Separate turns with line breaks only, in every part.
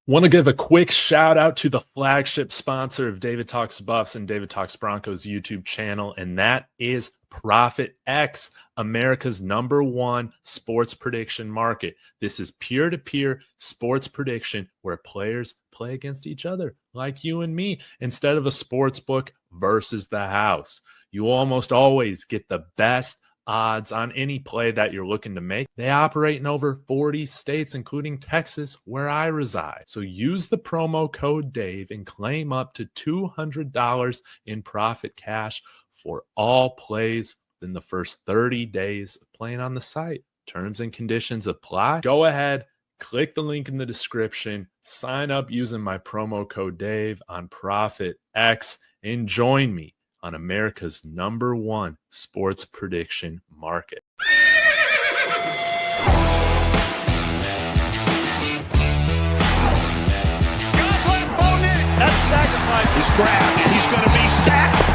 Want to give a quick shout out to the flagship sponsor of David Talks Buffs and David Talks Broncos YouTube channel, and that is Profit X, America's #1 sports prediction market. This is peer-to-peer sports prediction where players play against each other, like you and me, instead of a sports book versus the house. You almost always get the best odds on any play that you're looking to make. They operate in over 40 states, including Texas, where I reside. So use the promo code Dave and claim up to $200 in profit cash for all plays in the first 30 days of playing on the site. Terms and conditions apply. Go ahead, click the link in the description, sign up using my promo code Dave on Profit X, and join me on America's #1 sports prediction market.
God bless Bo Nix. That's a sacrifice.
He's grabbed and he's going to be sacked.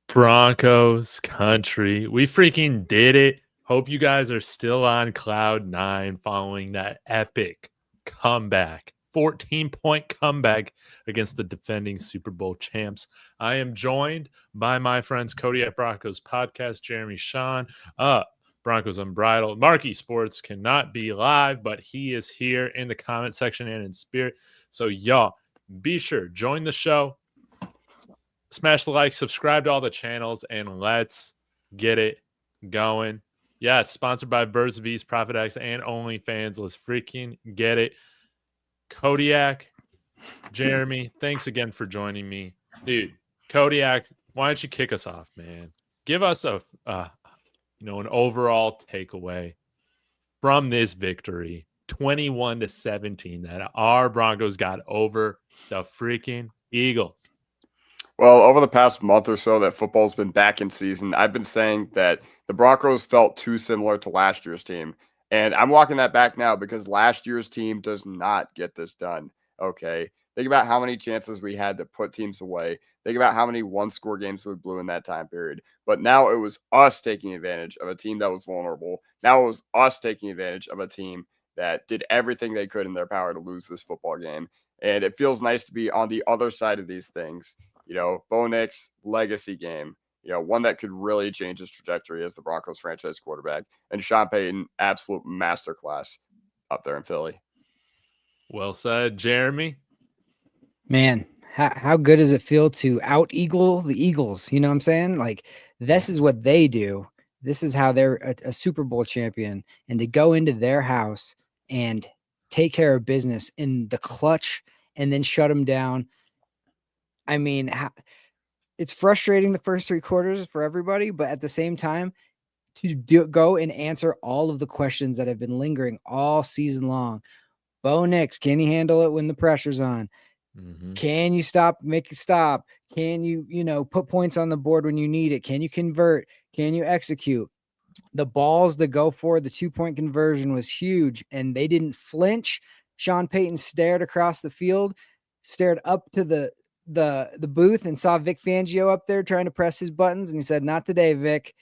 Broncos country. We freaking did it. Hope you guys are still on cloud 9 following that epic comeback. 14-point comeback against the defending Super Bowl champs. I am joined by my friends Cody at Broncos Podcast, Jeremy Sean, Broncos Unbridled. Marky Sports cannot be live, but he is here in the comment section and in spirit. So y'all, be sure, join the show. Smash the like, subscribe to all the channels, and let's get it going. Yeah, sponsored by Birds of East, Profit X, and OnlyFans. Let's freaking get it. Kodiak, Jeremy, thanks again for joining me. Dude, Kodiak, why don't you kick us off, man? Give us an overall takeaway from this victory, 21-17, that our Broncos got over the freaking Eagles.
Well, over the past month or so that football's been back in season, I've been saying that the Broncos felt too similar to last year's team. And I'm walking that back now because last year's team does not get this done, okay? Think about how many chances we had to put teams away. Think about how many one-score games we blew in that time period. But now it was us taking advantage of a team that was vulnerable. Now it was us taking advantage of a team that did everything they could in their power to lose this football game. And it feels nice to be on the other side of these things. Bo Nix, legacy game, one that could really change his trajectory as the Broncos franchise quarterback. And Sean Payton, absolute masterclass up there in Philly.
Well said, Jeremy.
Man, how good does it feel to out-eagle the Eagles? You know what I'm saying? Like, this is what they do. This is how they're a Super Bowl champion. And to go into their house and take care of business in the clutch and then shut them down. I mean, it's frustrating the first 3 quarters for everybody, but at the same time, to go and answer all of the questions that have been lingering all season long. Bo Nix, can you handle it when the pressure's on? Mm-hmm. Can you make a stop? Can you, put points on the board when you need it? Can you convert? Can you execute? The balls to go for the 2-point conversion was huge, and they didn't flinch. Sean Payton stared across the field, stared up to the booth and saw Vic Fangio up there trying to press his buttons. And he said, "Not today, Vic,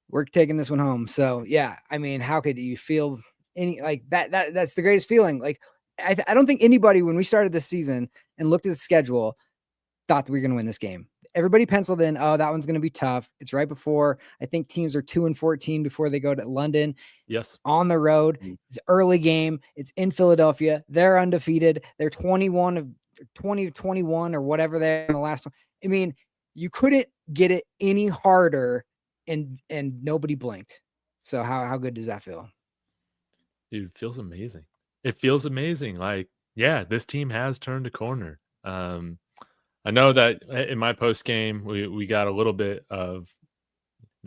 we're taking this one home." So yeah, I mean, how could you feel any like that? That's the greatest feeling. Like, I don't think anybody, when we started this season and looked at the schedule, thought that we were going to win this game. Everybody penciled in, oh, that one's going to be tough. It's right before, I think teams are 2-14 before they go to London.
Yes.
On the road. It's an early game. It's in Philadelphia. They're undefeated. They're 20-21 or whatever they're in the last one. I mean, you couldn't get it any harder, and nobody blinked. So how good does that feel?
Dude, it feels amazing. It feels amazing. Like, yeah, this team has turned a corner. I know that in my post game, we got a little bit of,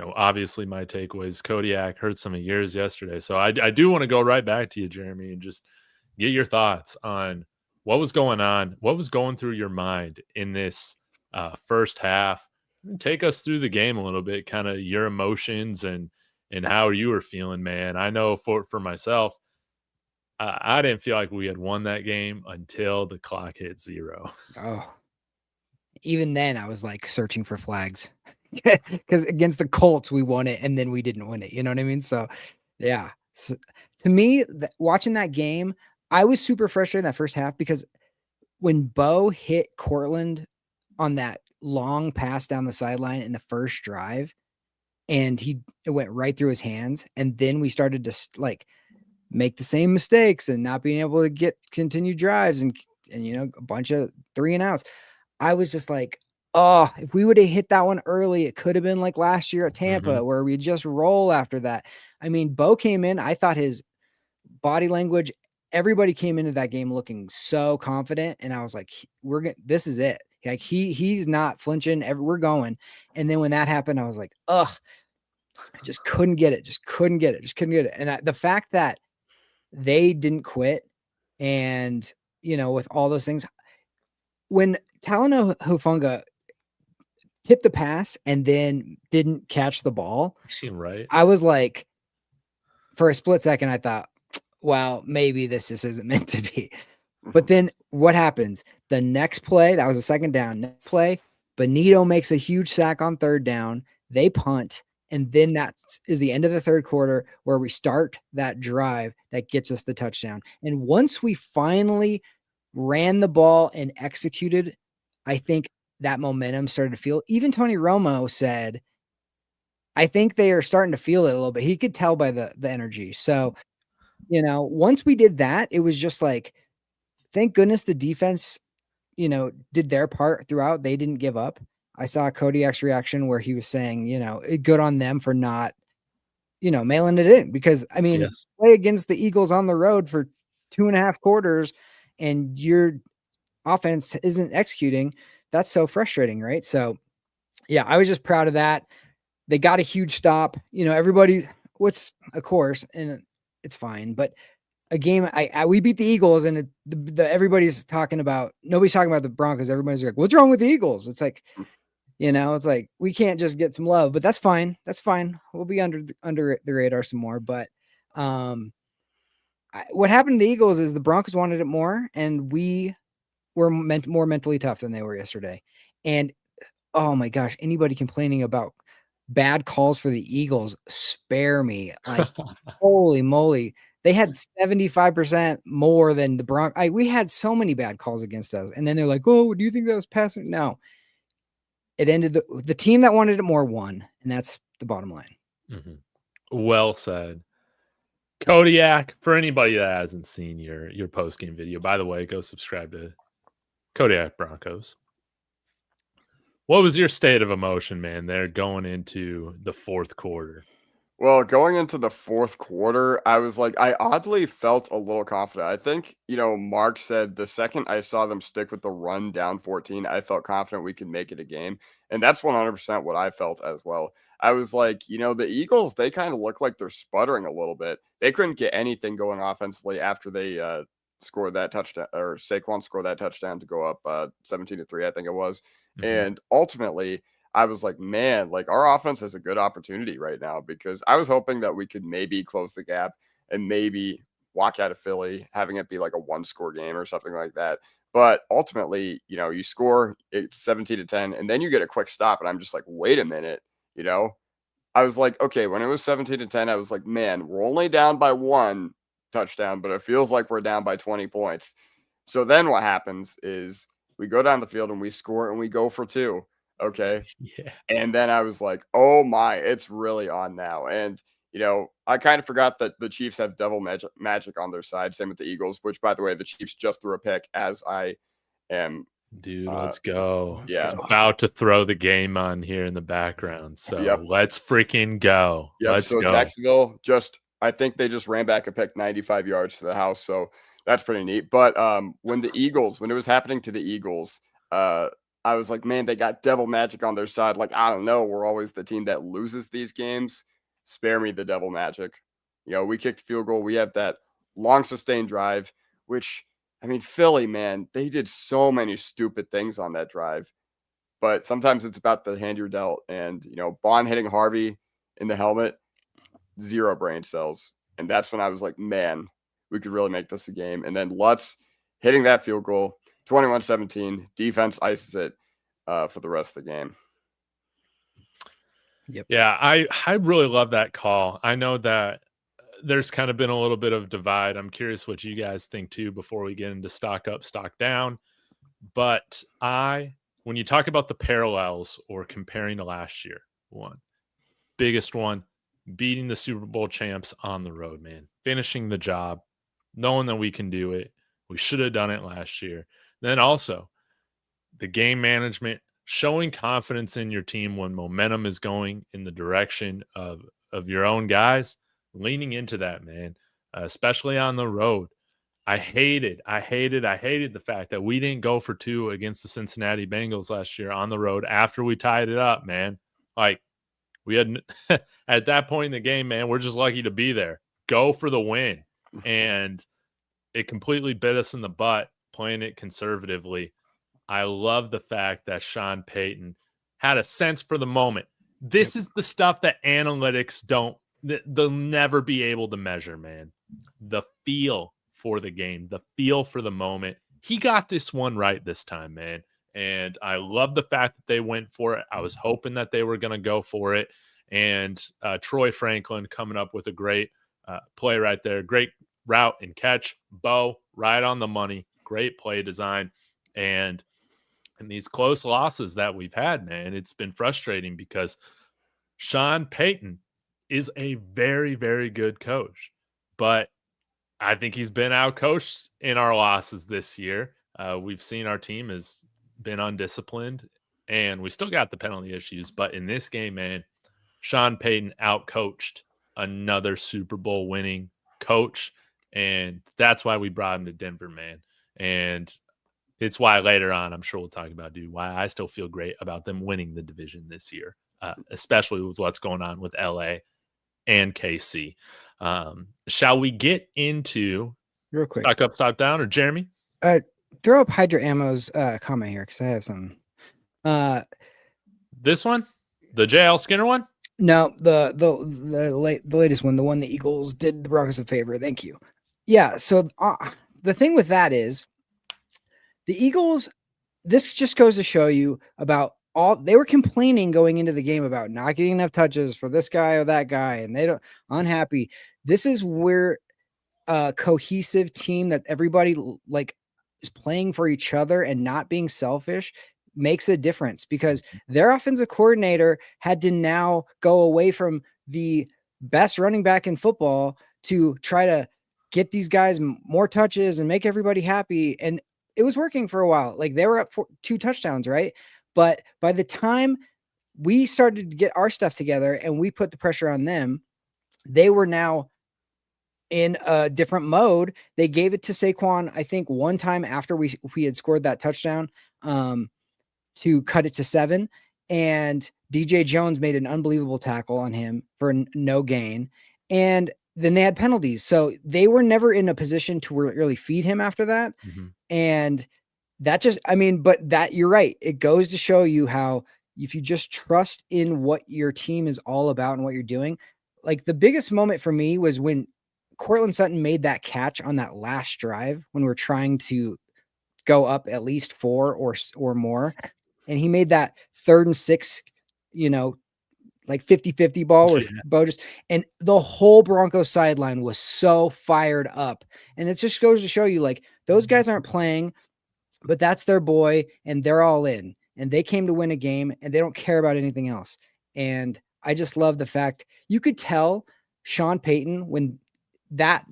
obviously my takeaways. Kodiak heard some of yours yesterday. So I do want to go right back to you, Jeremy, and just get your thoughts on what was going on, what was going through your mind in this first half. Take us through the game a little bit, kind of your emotions and and how you were feeling, man. I know for myself, I didn't feel like we had won that game until the clock hit 0.
Oh, even then I was like searching for flags because against the Colts we won it and then we didn't win it. You know what I mean? So, yeah. So, to me, watching that game, I was super frustrated in that first half because when Bo hit Cortland on that long pass down the sideline in the first drive, and it went right through his hands, and then we started to like make the same mistakes and not being able to continue drives and a bunch of 3 and outs. I was just like, oh, if we would have hit that one early, it could have been like last year at Tampa where we just roll after that. I mean, Bo came in, I thought his body language, everybody came into that game looking so confident, and I was like, this is it. Like he's not flinching. We're going. And then when that happened, I was like, ugh, I just couldn't get it. Just couldn't get it. And the fact that they didn't quit, and with all those things, when Talanoa Hufanga tipped the pass and then didn't catch the ball,
Right.
I was like, for a split second, I thought, well, maybe this just isn't meant to be. But then what happens? The next play, that was a second down. Next play, Benito makes a huge sack on third down. They punt. And then that is the end of the third quarter where we start that drive that gets us the touchdown. And once we finally ran the ball and executed, I think that momentum started to feel. Even Tony Romo said, I think they are starting to feel it a little bit. He could tell by the energy. So, once we did that, it was just like, thank goodness the defense, did their part throughout. They didn't give up. I saw Kodiak's reaction where he was saying, good on them for not, mailing it in, because I mean,
Yes.
play against the Eagles on the road for 2.5 quarters and your offense isn't executing. That's so frustrating. Right. So yeah, I was just proud of that. They got a huge stop, everybody, of course, and it's fine, but a game, we beat the Eagles, and everybody's talking about, nobody's talking about the Broncos. Everybody's like, what's wrong with the Eagles? It's like, it's like, we can't just get some love, but that's fine. That's fine. We'll be under the radar some more. But what happened to the Eagles is the Broncos wanted it more, and we were more mentally tough than they were yesterday. And oh my gosh, anybody complaining about bad calls for the Eagles, spare me. Like, holy moly. They had 75% more than the Broncos. We had so many bad calls against us. And then they're like, oh, do you think that was passing? No. It ended the team that wanted it more won. And that's the bottom line.
Mm-hmm. Well said. Kodiak, for anybody that hasn't seen your post-game video, by the way, go subscribe to Kodiak Broncos. What was your state of emotion, man, there going into the fourth quarter?
Well, going into the fourth quarter, I was like, I oddly felt a little confident. I think, Mark said the second I saw them stick with the run down 14, I felt confident we could make it a game. And that's 100% what I felt as well. I was like, the Eagles, they kind of look like they're sputtering a little bit. They couldn't get anything going offensively after they scored that touchdown, or Saquon scored that touchdown to go up 17-3, I think it was.
Mm-hmm.
And ultimately, I was like, man, like our offense has a good opportunity right now, because I was hoping that we could maybe close the gap and maybe walk out of Philly, having it be like a 1-score game or something like that. But ultimately, you score, it's 17-10, and then you get a quick stop. And I'm just like, wait a minute, I was like, okay, when it was 17-10, I was like, man, we're only down by 1 touchdown, but it feels like we're down by 20 points. So then what happens is we go down the field and we score and we go for 2. Okay.
Yeah.
And then I was like, oh my, it's really on now. And, I kind of forgot that the Chiefs have devil magic on their side. Same with the Eagles, which, by the way, the Chiefs just threw a pick as I am.
Dude, let's go.
Yeah.
It's about to throw the game on here in the background. So let's freaking go.
Yep.
Let's
so
go.
Jacksonville I think they just ran back a pick 95 yards to the house. So that's pretty neat. But when it was happening to the Eagles, I was like, man, they got devil magic on their side. Like, I don't know. We're always the team that loses these games. Spare me the devil magic. We kicked field goal. We have that long sustained drive, which, I mean, Philly, man, they did so many stupid things on that drive. But sometimes it's about the hand you're dealt. And, Bond hitting Harvey in the helmet. zero brain cells. And that's when I was like, man, we could really make this a game. And then Lutz hitting that field goal, 21-17, defense ices it for the rest of the game.
Yep.
Yeah, I really love that call. I know that there's kind of been a little bit of divide. I'm curious what you guys think too before we get into stock up, stock down. But when you talk about the parallels or comparing to last year, biggest one, beating the Super Bowl champs on the road, man, finishing the job, knowing that we can do it. We should have done it last year. Then also the game management, showing confidence in your team when momentum is going in the direction of your own guys, leaning into that, man, especially on the road. I hated the fact that we didn't go for 2 against the Cincinnati Bengals last year on the road after we tied it up, man. Like, we had at that point in the game, man, we're just lucky to be there. Go for the win. And it completely bit us in the butt playing it conservatively. I love the fact that Sean Payton had a sense for the moment. This is the stuff that analytics they'll never be able to measure, man. The feel for the game, the feel for the moment. He got this one right this time, man. And I love the fact that they went for it. I was hoping that they were going to go for it. And Troy Franklin coming up with a great play right there. Great route and catch. Bo, right on the money. Great play design. And these close losses that we've had, man, it's been frustrating because Sean Payton is a very, very good coach. But I think he's been outcoached in our losses this year. We've seen our team has been undisciplined, and we still got the penalty issues. But in this game, man, Sean Payton outcoached another Super Bowl winning coach, and that's why we brought him to Denver, man. And it's why later on, I'm sure we'll talk about, why I still feel great about them winning the division this year, especially with what's going on with LA and KC. Shall we get into
Real quick,
stock up, stock down, or Jeremy?
Throw up Hydra Ammo's comment here because I have some.
This one, the JL Skinner one.
No, the latest one, the one the Eagles did the Broncos a favor. Thank you. Yeah. So the thing with that is the Eagles. This just goes to show you about they were complaining going into the game about not getting enough touches for this guy or that guy, and they don't unhappy. This is where a cohesive team that everybody like is playing for each other and not being selfish makes a difference, because their offensive coordinator had to now go away from the best running back in football to try to get these guys more touches and make everybody happy. And it was working for a while. Like, they were up for 2 touchdowns, right? But by the time we started to get our stuff together and we put the pressure on them, they were now in a different mode. They gave it to Saquon, I think, one time after we had scored that touchdown to cut it to 7. And DJ Jones made an unbelievable tackle on him for no gain. And then they had penalties. So they were never in a position to really feed him after that. Mm-hmm. And that just, but that, you're right. It goes to show you how if you just trust in what your team is all about and what you're doing. Like, the biggest moment for me was when Courtland Sutton made that catch on that last drive when we're trying to go up at least 4 or more. And he made that 3rd and 6, like 50-50 ball where Bo and the whole Broncos sideline was so fired up. And it just goes to show you, like, those guys aren't playing, but that's their boy and they're all in, and they came to win a game and they don't care about anything else. And I just love the fact you could tell Sean Payton when that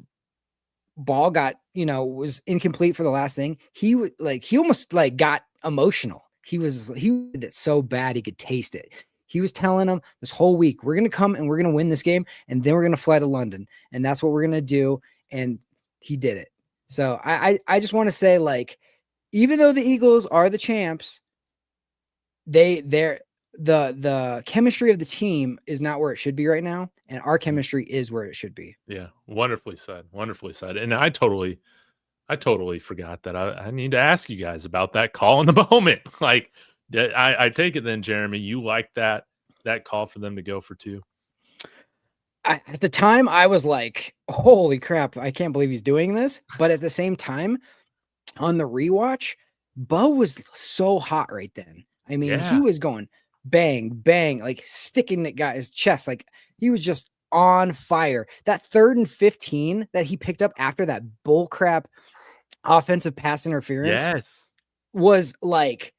ball got, was incomplete for the last thing, he almost like got emotional. He did it so bad he could taste it. He was telling them this whole week, we're going to come and we're going to win this game, and then we're going to fly to London, and that's what we're going to do. And he did it. So I just want to say, like, even though the Eagles are the champs, the chemistry of the team is not where it should be right now, and our chemistry is where it should be.
Yeah, wonderfully said. Wonderfully said. And I totally forgot that I need to ask you guys about that call in the moment. Like, I take it then, Jeremy, you like that call for them to go for 2?
At the time, I was like, holy crap, I can't believe he's doing this. But at the same time, on the rewatch, Bo was so hot right then. I mean, he
Yeah.
was going bang, bang, like sticking that guy's chest. Like he was just on fire. That 3rd and 15 that he picked up after that bullcrap offensive pass interference
Yes.
was like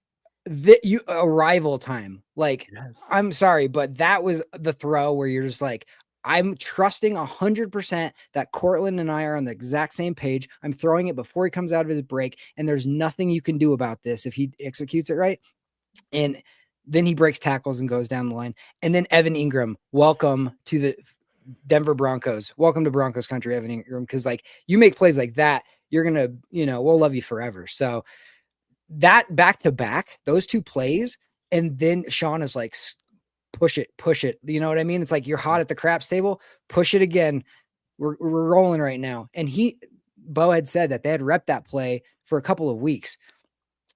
arrival time. Like,
Yes.
I'm sorry, but that was the throw where you're just like, I'm trusting 100% that Cortland and I are on the exact same page. I'm throwing it before he comes out of his break, and there's nothing you can do about this if he executes it right. And then he breaks tackles and goes down the line. And then Evan Ingram, welcome to the Denver Broncos. Welcome to Broncos country, Evan Ingram. Because like you make plays like that, you're gonna, we'll love you forever. So that back to back, those 2 plays, and then Sean is like, push it. You know what I mean? It's like you're hot at the craps table, push it again. We're rolling right now. And Bo had said that they had repped that play for a couple of weeks.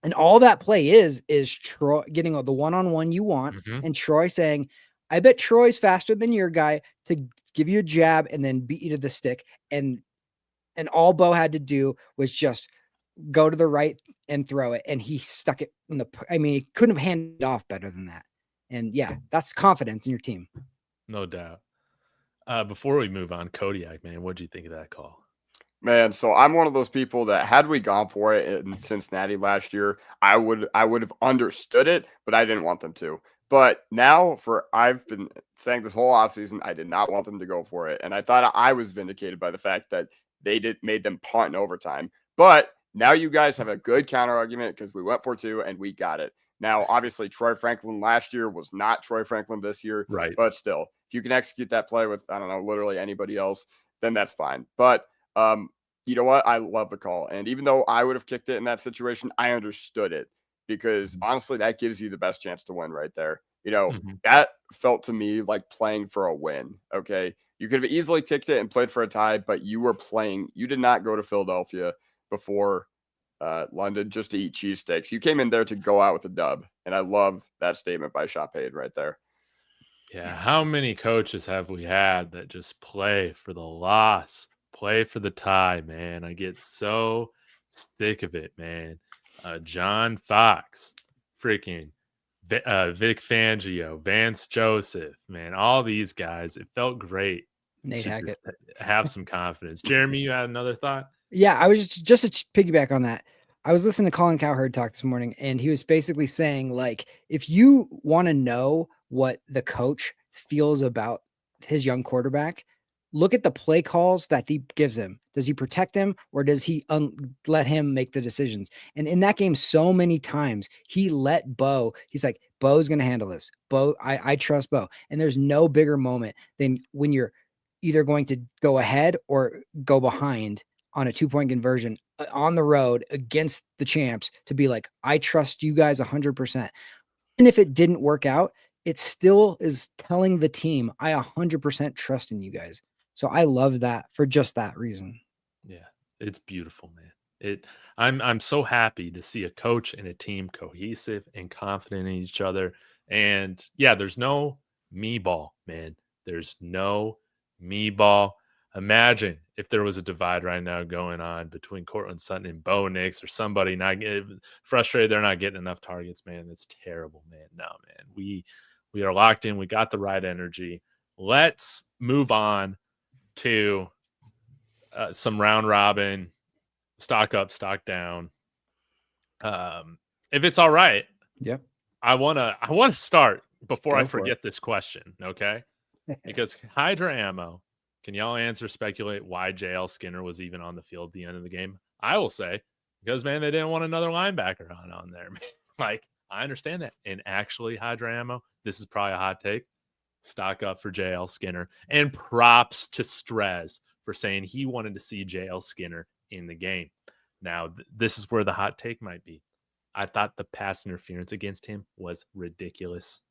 And all that play is Troy getting the one-on-one you want, and Troy saying, I bet Troy's faster than your guy to give you a jab and then beat you to the stick. And all Bo had to do was just go to the right and throw it. And he stuck it he couldn't have handed it off better than that. And yeah, that's confidence in your team.
No doubt. Before we move on, Kodiak, man, what do you think of that call?
Man, so I'm one of those people that had we gone for it in Cincinnati last year, I would have understood it, but I didn't want them to. But now I've been saying this whole offseason, I did not want them to go for it. And I thought I was vindicated by the fact that they made them punt in overtime. But now you guys have a good counter argument because we went for 2 and we got it. Now, obviously, Troy Franklin last year was not Troy Franklin this year.
Right.
But still, if you can execute that play with, I don't know, literally anybody else, then that's fine. But you know what? I love the call. And even though I would have kicked it in that situation, I understood it because honestly, that gives you the best chance to win right there. That felt to me like playing for a win. Okay. You could have easily kicked it and played for a tie, but you were playing. You did not go to Philadelphia before London just to eat cheesesteaks. You came in there to go out with a dub. And I love that statement by Shopade right there.
Yeah. How many coaches have we had that just play for the loss? Play for the tie, man. I get so sick of it, man. John Fox, freaking Vic Fangio, Vance Joseph, man. All these guys. It felt great.
Nate Hackett.
Have some confidence. Jeremy, you had another thought?
Yeah, I was just to piggyback on that. I was listening to Colin Cowherd talk this morning, and he was basically saying, like, if you want to know what the coach feels about his young quarterback, look at the play calls that he gives him. Does he protect him, or does he let him make the decisions? And in that game, so many times he let Bo, he's like, Bo's going to handle this. Bo, I trust Bo. And there's no bigger moment than when you're either going to go ahead or go behind on a 2-point conversion on the road against the champs to be like, I trust you guys 100%. And if it didn't work out, it still is telling the team, I 100% trust in you guys. So I love that for just that reason.
Yeah, it's beautiful, man. I'm so happy to see a coach and a team cohesive and confident in each other. And yeah, there's no me ball, man. There's no me ball. Imagine if there was a divide right now going on between Cortland Sutton and Bo Nix, or somebody not getting frustrated they're not getting enough targets, man. That's terrible, man. No, man. We are locked in. We got the right energy. Let's move on to some round robin, stock up, stock down. If it's all right,
yep.
I wanna start before I forget this question, okay? Because Hydra Ammo, can y'all speculate why JL Skinner was even on the field at the end of the game? I will say, because man, they didn't want another linebacker on there. Like, I understand that. And actually, Hydra Ammo, this is probably a hot take. Stock up for JL Skinner. And props to Strez for saying he wanted to see JL Skinner in the game. Now, this is where the hot take might be. I thought the pass interference against him was ridiculous.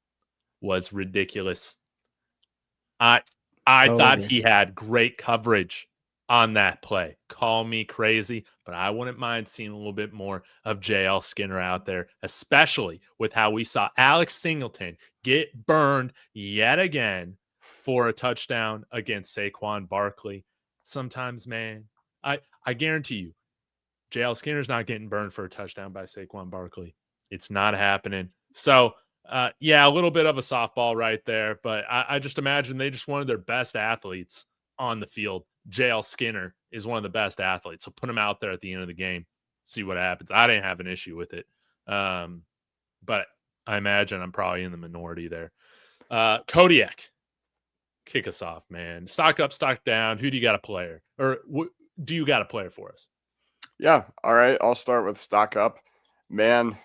I thought he had great coverage on that play. Call me crazy, but I wouldn't mind seeing a little bit more of JL Skinner out there, especially with how we saw Alex Singleton get burned yet again for a touchdown against Saquon Barkley. Sometimes, man, I guarantee you, JL Skinner's not getting burned for a touchdown by Saquon Barkley. It's not happening. So, yeah, a little bit of a softball right there, but I just imagine they just wanted their best athletes on the field. JL Skinner is one of the best athletes. So put him out there at the end of the game, see what happens. I didn't have an issue with it. But I imagine I'm probably in the minority there. Kodiak, kick us off, man. Stock up, stock down. Who do you got a player? Or do you got a player for us?
Yeah. All right. I'll start with stock up. Man,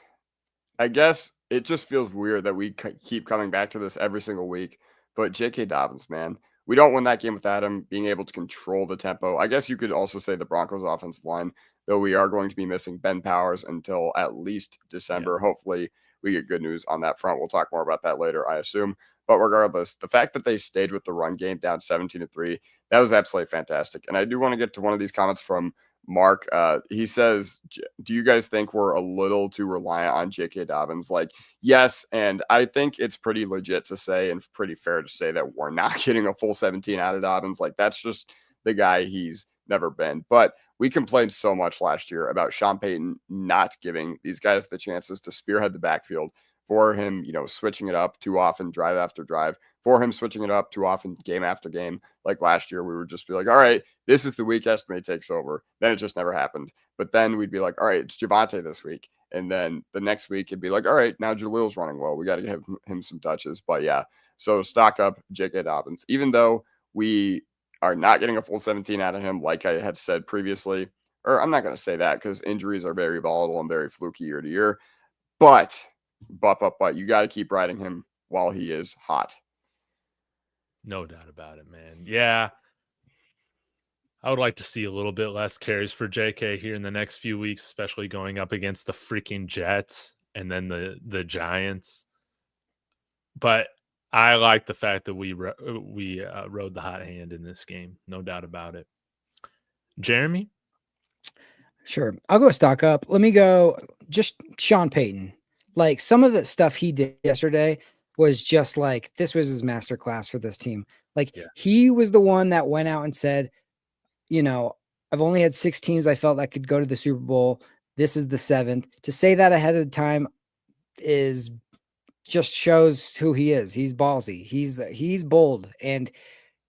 I guess it just feels weird that we keep coming back to this every single week. But J.K. Dobbins, man, we don't win that game without him being able to control the tempo. I guess you could also say the Broncos offensive line, though we are going to be missing Ben Powers until at least December. Yeah. Hopefully we get good news on that front. We'll talk more about that later, I assume. But regardless, the fact that they stayed with the run game down 17-3, that was absolutely fantastic. And I do want to get to one of these comments from Mark. He says, do you guys think we're a little too reliant on J.K. Dobbins? Like, yes, and I think it's pretty legit to say and pretty fair to say that we're not getting a full 17 out of Dobbins. Like, that's just the guy he's never been. But we complained so much last year about Sean Payton not giving these guys the chances to spearhead the backfield, for him, switching it up too often, drive after drive, for him switching it up too often, game after game. Like last year, we would just be like, all right, this is the week Estimate takes over. Then it just never happened. But then we'd be like, all right, it's Javonte this week. And then the next week, it'd be like, all right, now Jalil's running well. We got to give him some touches. But yeah, so stock up J.K. Dobbins. Even though we are not getting a full 17 out of him, like I had said previously, or I'm not going to say that because injuries are very volatile and very fluky year to year. But you got to keep riding him while he is hot.
No doubt about it, man. Yeah. I would like to see a little bit less carries for JK here in the next few weeks, especially going up against the freaking Jets and then the Giants. But I like the fact that we rode the hot hand in this game. No doubt about it. Jeremy?
Sure. I'll go stock up. Let me go just Sean Payton. Like, some of the stuff he did yesterday was just like, this was his masterclass for this team. Like, He was the one that went out and said, I've only had 6 teams I felt that could go to the Super Bowl. This is the 7th. To say that ahead of time is just shows who he is. He's ballsy. He's bold, and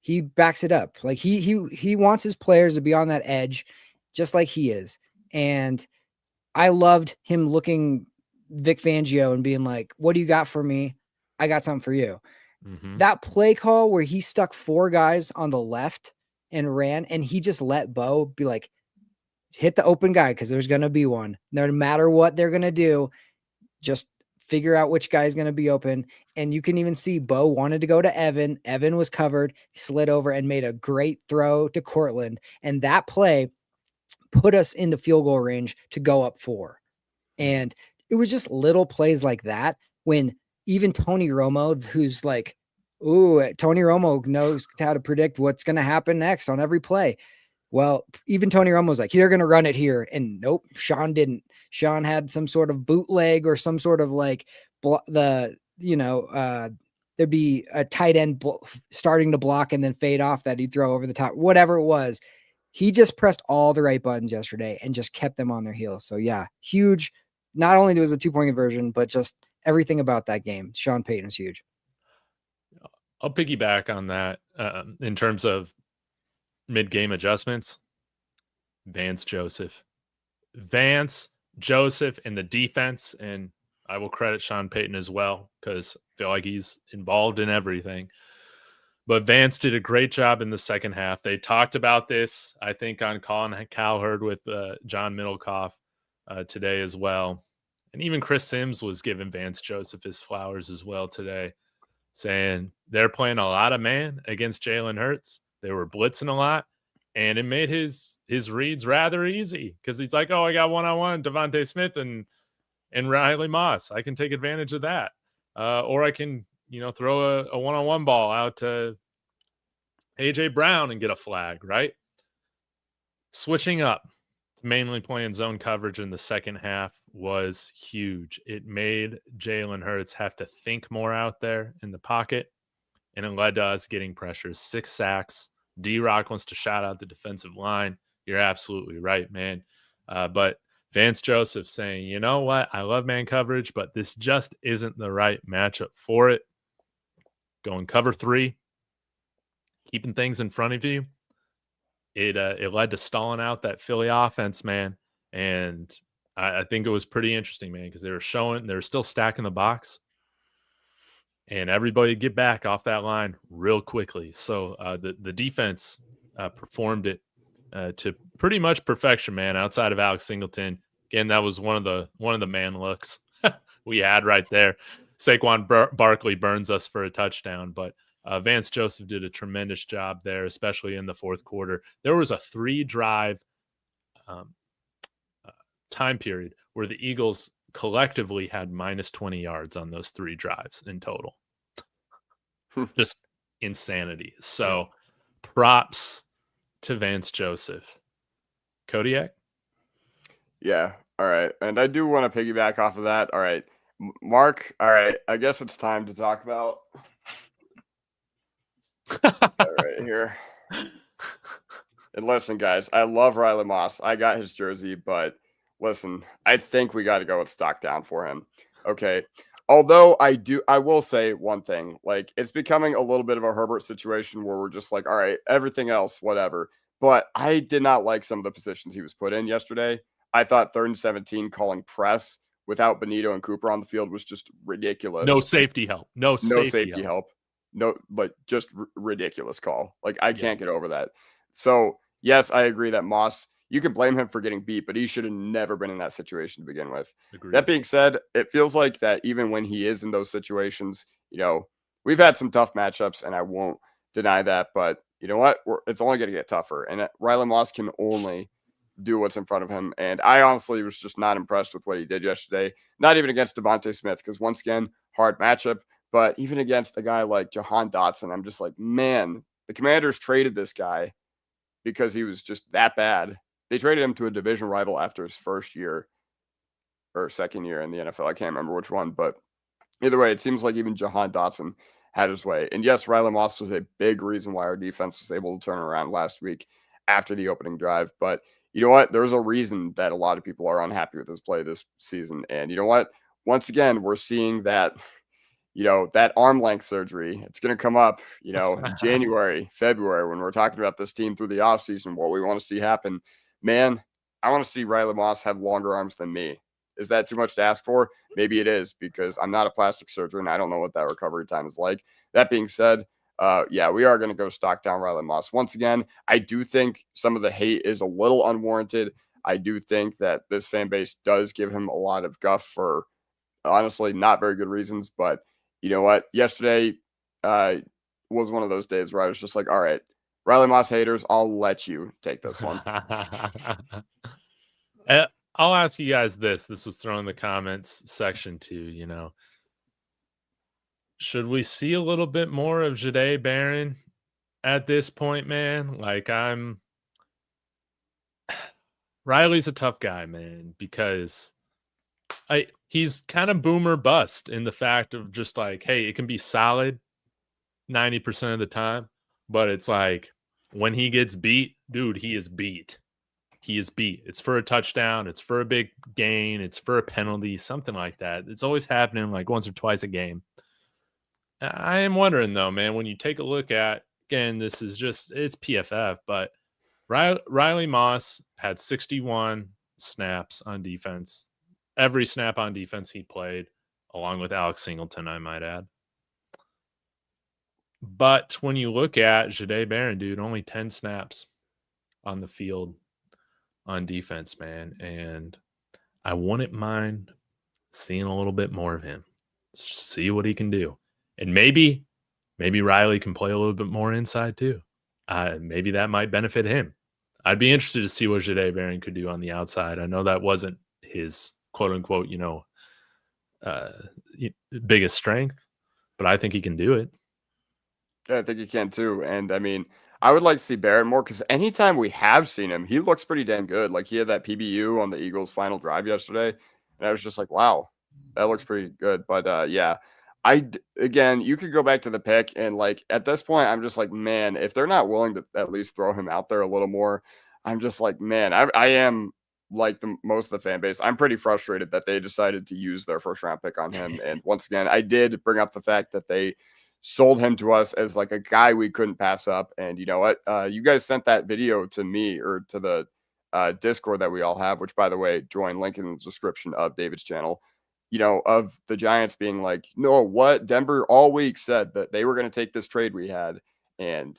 he backs it up. Like, he wants his players to be on that edge just like he is. And I loved him looking Vic Fangio and being like, what do you got for me? I got something for you. Mm-hmm. That play call where he stuck 4 guys on the left and ran, and he just let Bo be like, hit the open guy because there's going to be one. No matter what they're going to do, just figure out which guy is going to be open. And you can even see Bo wanted to go to Evan. Evan was covered. He slid over and made a great throw to Cortland. And that play put us into field goal range to go up 4. And it was just little plays like that when even Tony Romo, who's like, Tony Romo knows how to predict what's going to happen next on every play. Well, even Tony Romo's like, they're going to run it here. And nope, Sean didn't. Sean had some sort of bootleg or some sort of like there'd be a tight end starting to block and then fade off that he'd throw over the top, whatever it was. He just pressed all the right buttons yesterday and just kept them on their heels. So yeah, huge. Not only was a 2-point conversion, but just everything about that game. Sean Payton is huge.
I'll piggyback on that in terms of mid-game adjustments. Vance Joseph and the defense, and I will credit Sean Payton as well because I feel like he's involved in everything. But Vance did a great job in the second half. They talked about this, I think, on Colin Cowherd with John Middlecoff today as well. And even Chris Sims was giving Vance Joseph his flowers as well today, saying they're playing a lot of man against Jalen Hurts. They were blitzing a lot, and it made his reads rather easy because he's like, I got one-on-one Devontae Smith and Riley Moss. I can take advantage of that. Or I can, throw a one-on-one ball out to A.J. Brown and get a flag, right? Switching up to mainly playing zone coverage in the second half was huge. It made Jalen Hurts have to think more out there in the pocket. and it led to us getting pressures, 6 sacks. D-Rock wants to shout out the defensive line. You're absolutely right, man. But Vance Joseph saying, you know what? I love man coverage, but this just isn't the right matchup for it. Going cover 3, keeping things in front of you. It led to stalling out that Philly offense, man. And I think it was pretty interesting, man, because they were still stacking the box. And everybody get back off that line real quickly. So the defense performed it to pretty much perfection, man. Outside of Alex Singleton, again, that was one of the man looks we had right there. Saquon Barkley burns us for a touchdown, but Vance Joseph did a tremendous job there, especially in the fourth quarter. There was a 3-drive time period where the Eagles collectively had minus 20 yards on those 3 drives in total. Just insanity. So props to Vance Joseph. Kodiak?
Yeah. All right. And I do want to piggyback off of that. All right. Mark, all right. I guess it's time to talk about right here. And listen, guys, I love Riley Moss. I got his jersey, but listen, I think we got to go with stock down for him. Okay. Although I will say one thing, like it's becoming a little bit of a Herbert situation where we're just like, all right, everything else, whatever. But I did not like some of the positions he was put in yesterday. I thought 3rd and 17 calling press without Benito and Cooper on the field was just ridiculous.
No safety help. No safety
help. No, like just ridiculous call. Like I can't get over that. So yes, I agree that Moss, you can blame him for getting beat, but he should have never been in that situation to begin with.
Agreed.
That being said, it feels like that even when he is in those situations, we've had some tough matchups, and I won't deny that. But you know what? It's only going to get tougher. And Riley Moss can only do what's in front of him. And I honestly was just not impressed with what he did yesterday. Not even against Devontae Smith, because once again, hard matchup. But even against a guy like Jahan Dotson, I'm just like, man, the Commanders traded this guy because he was just that bad. They traded him to a division rival after his first year or second year in the NFL. I can't remember which one, but either way, it seems like even Jahan Dotson had his way. And yes, Riley Moss was a big reason why our defense was able to turn around last week after the opening drive. But you know what? There's a reason that a lot of people are unhappy with his play this season. And you know what? Once again, we're seeing that, that arm length surgery, it's going to come up, in January, February, when we're talking about this team through the offseason, what we want to see happen. Man, I want to see Riley Moss have longer arms than me. Is that too much to ask for? Maybe it is, because I'm not a plastic surgeon. I don't know what that recovery time is like. That being said, we are going to go stock down Riley Moss. Once again, I do think some of the hate is a little unwarranted. I do think that this fan base does give him a lot of guff for honestly not very good reasons. But you know what? Yesterday was one of those days where I was just like, all right, Riley Moss haters, I'll let you take this one.
I'll ask you guys this. This was thrown in the comments section too, Should we see a little bit more of Jahdae Barron at this point, man? Like Riley's a tough guy, man, because he's kind of boomer bust in the fact of just like, hey, it can be solid 90% of the time, but it's like when he gets beat, dude, he is beat. He is beat. It's for a touchdown. It's for a big gain. It's for a penalty, something like that. It's always happening like once or twice a game. I am wondering, though, man, when you take a look at, again, it's PFF, but Riley Moss had 61 snaps on defense. Every snap on defense he played, along with Alex Singleton, I might add. But when you look at Jahdae Barron, dude, only 10 snaps on the field on defense, man. And I wouldn't mind seeing a little bit more of him. See what he can do. And maybe Riley can play a little bit more inside too. Maybe that might benefit him. I'd be interested to see what Jahdae Barron could do on the outside. I know that wasn't his quote unquote, biggest strength, but I think he can do it.
Yeah, I think he can too. And I mean, I would like to see Barrett more because anytime we have seen him, he looks pretty damn good. Like he had that PBU on the Eagles' final drive yesterday, and I was just like, wow, that looks pretty good. But yeah, Again, you could go back to the pick, and like at this point, I'm just like, man, if they're not willing to at least throw him out there a little more, I'm just like, man, I am like most of the fan base. I'm pretty frustrated that they decided to use their first round pick on him. And once again, I did bring up the fact that they sold him to us as like a guy we couldn't pass up. And you know what? You guys sent that video to me or to the Discord that we all have, which by the way, join link in the description of David's channel. Of the Giants being like, no, what Denver all week said that they were going to take this trade we had. And,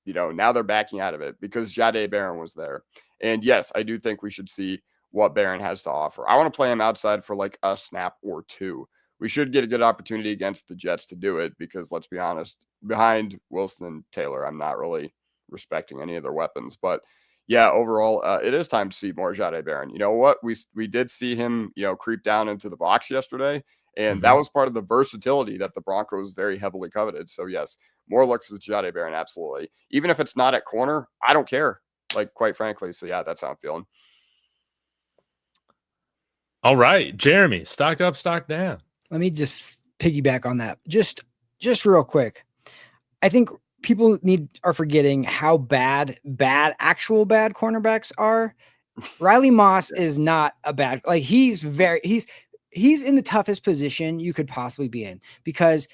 now they're backing out of it because Jahdae Barron was there. And yes, I do think we should see what Barron has to offer. I want to play him outside for like a snap or two. We should get a good opportunity against the Jets to do it because let's be honest, behind Wilson and Taylor, I'm not really respecting any of their weapons, but yeah, overall, it is time to see more Jahdae Barron. You know what? We did see him, creep down into the box yesterday, and that was part of the versatility that the Broncos very heavily coveted. So yes, more looks with Jahdae Barron, absolutely. Even if it's not at corner, I don't care. Like quite frankly, so yeah, that's how I'm feeling.
All right, Jeremy, stock up, stock down.
Let me just piggyback on that. Just real quick. I think people are forgetting how bad actual bad cornerbacks are. Riley Moss is not a bad, like he's in the toughest position you could possibly be in, because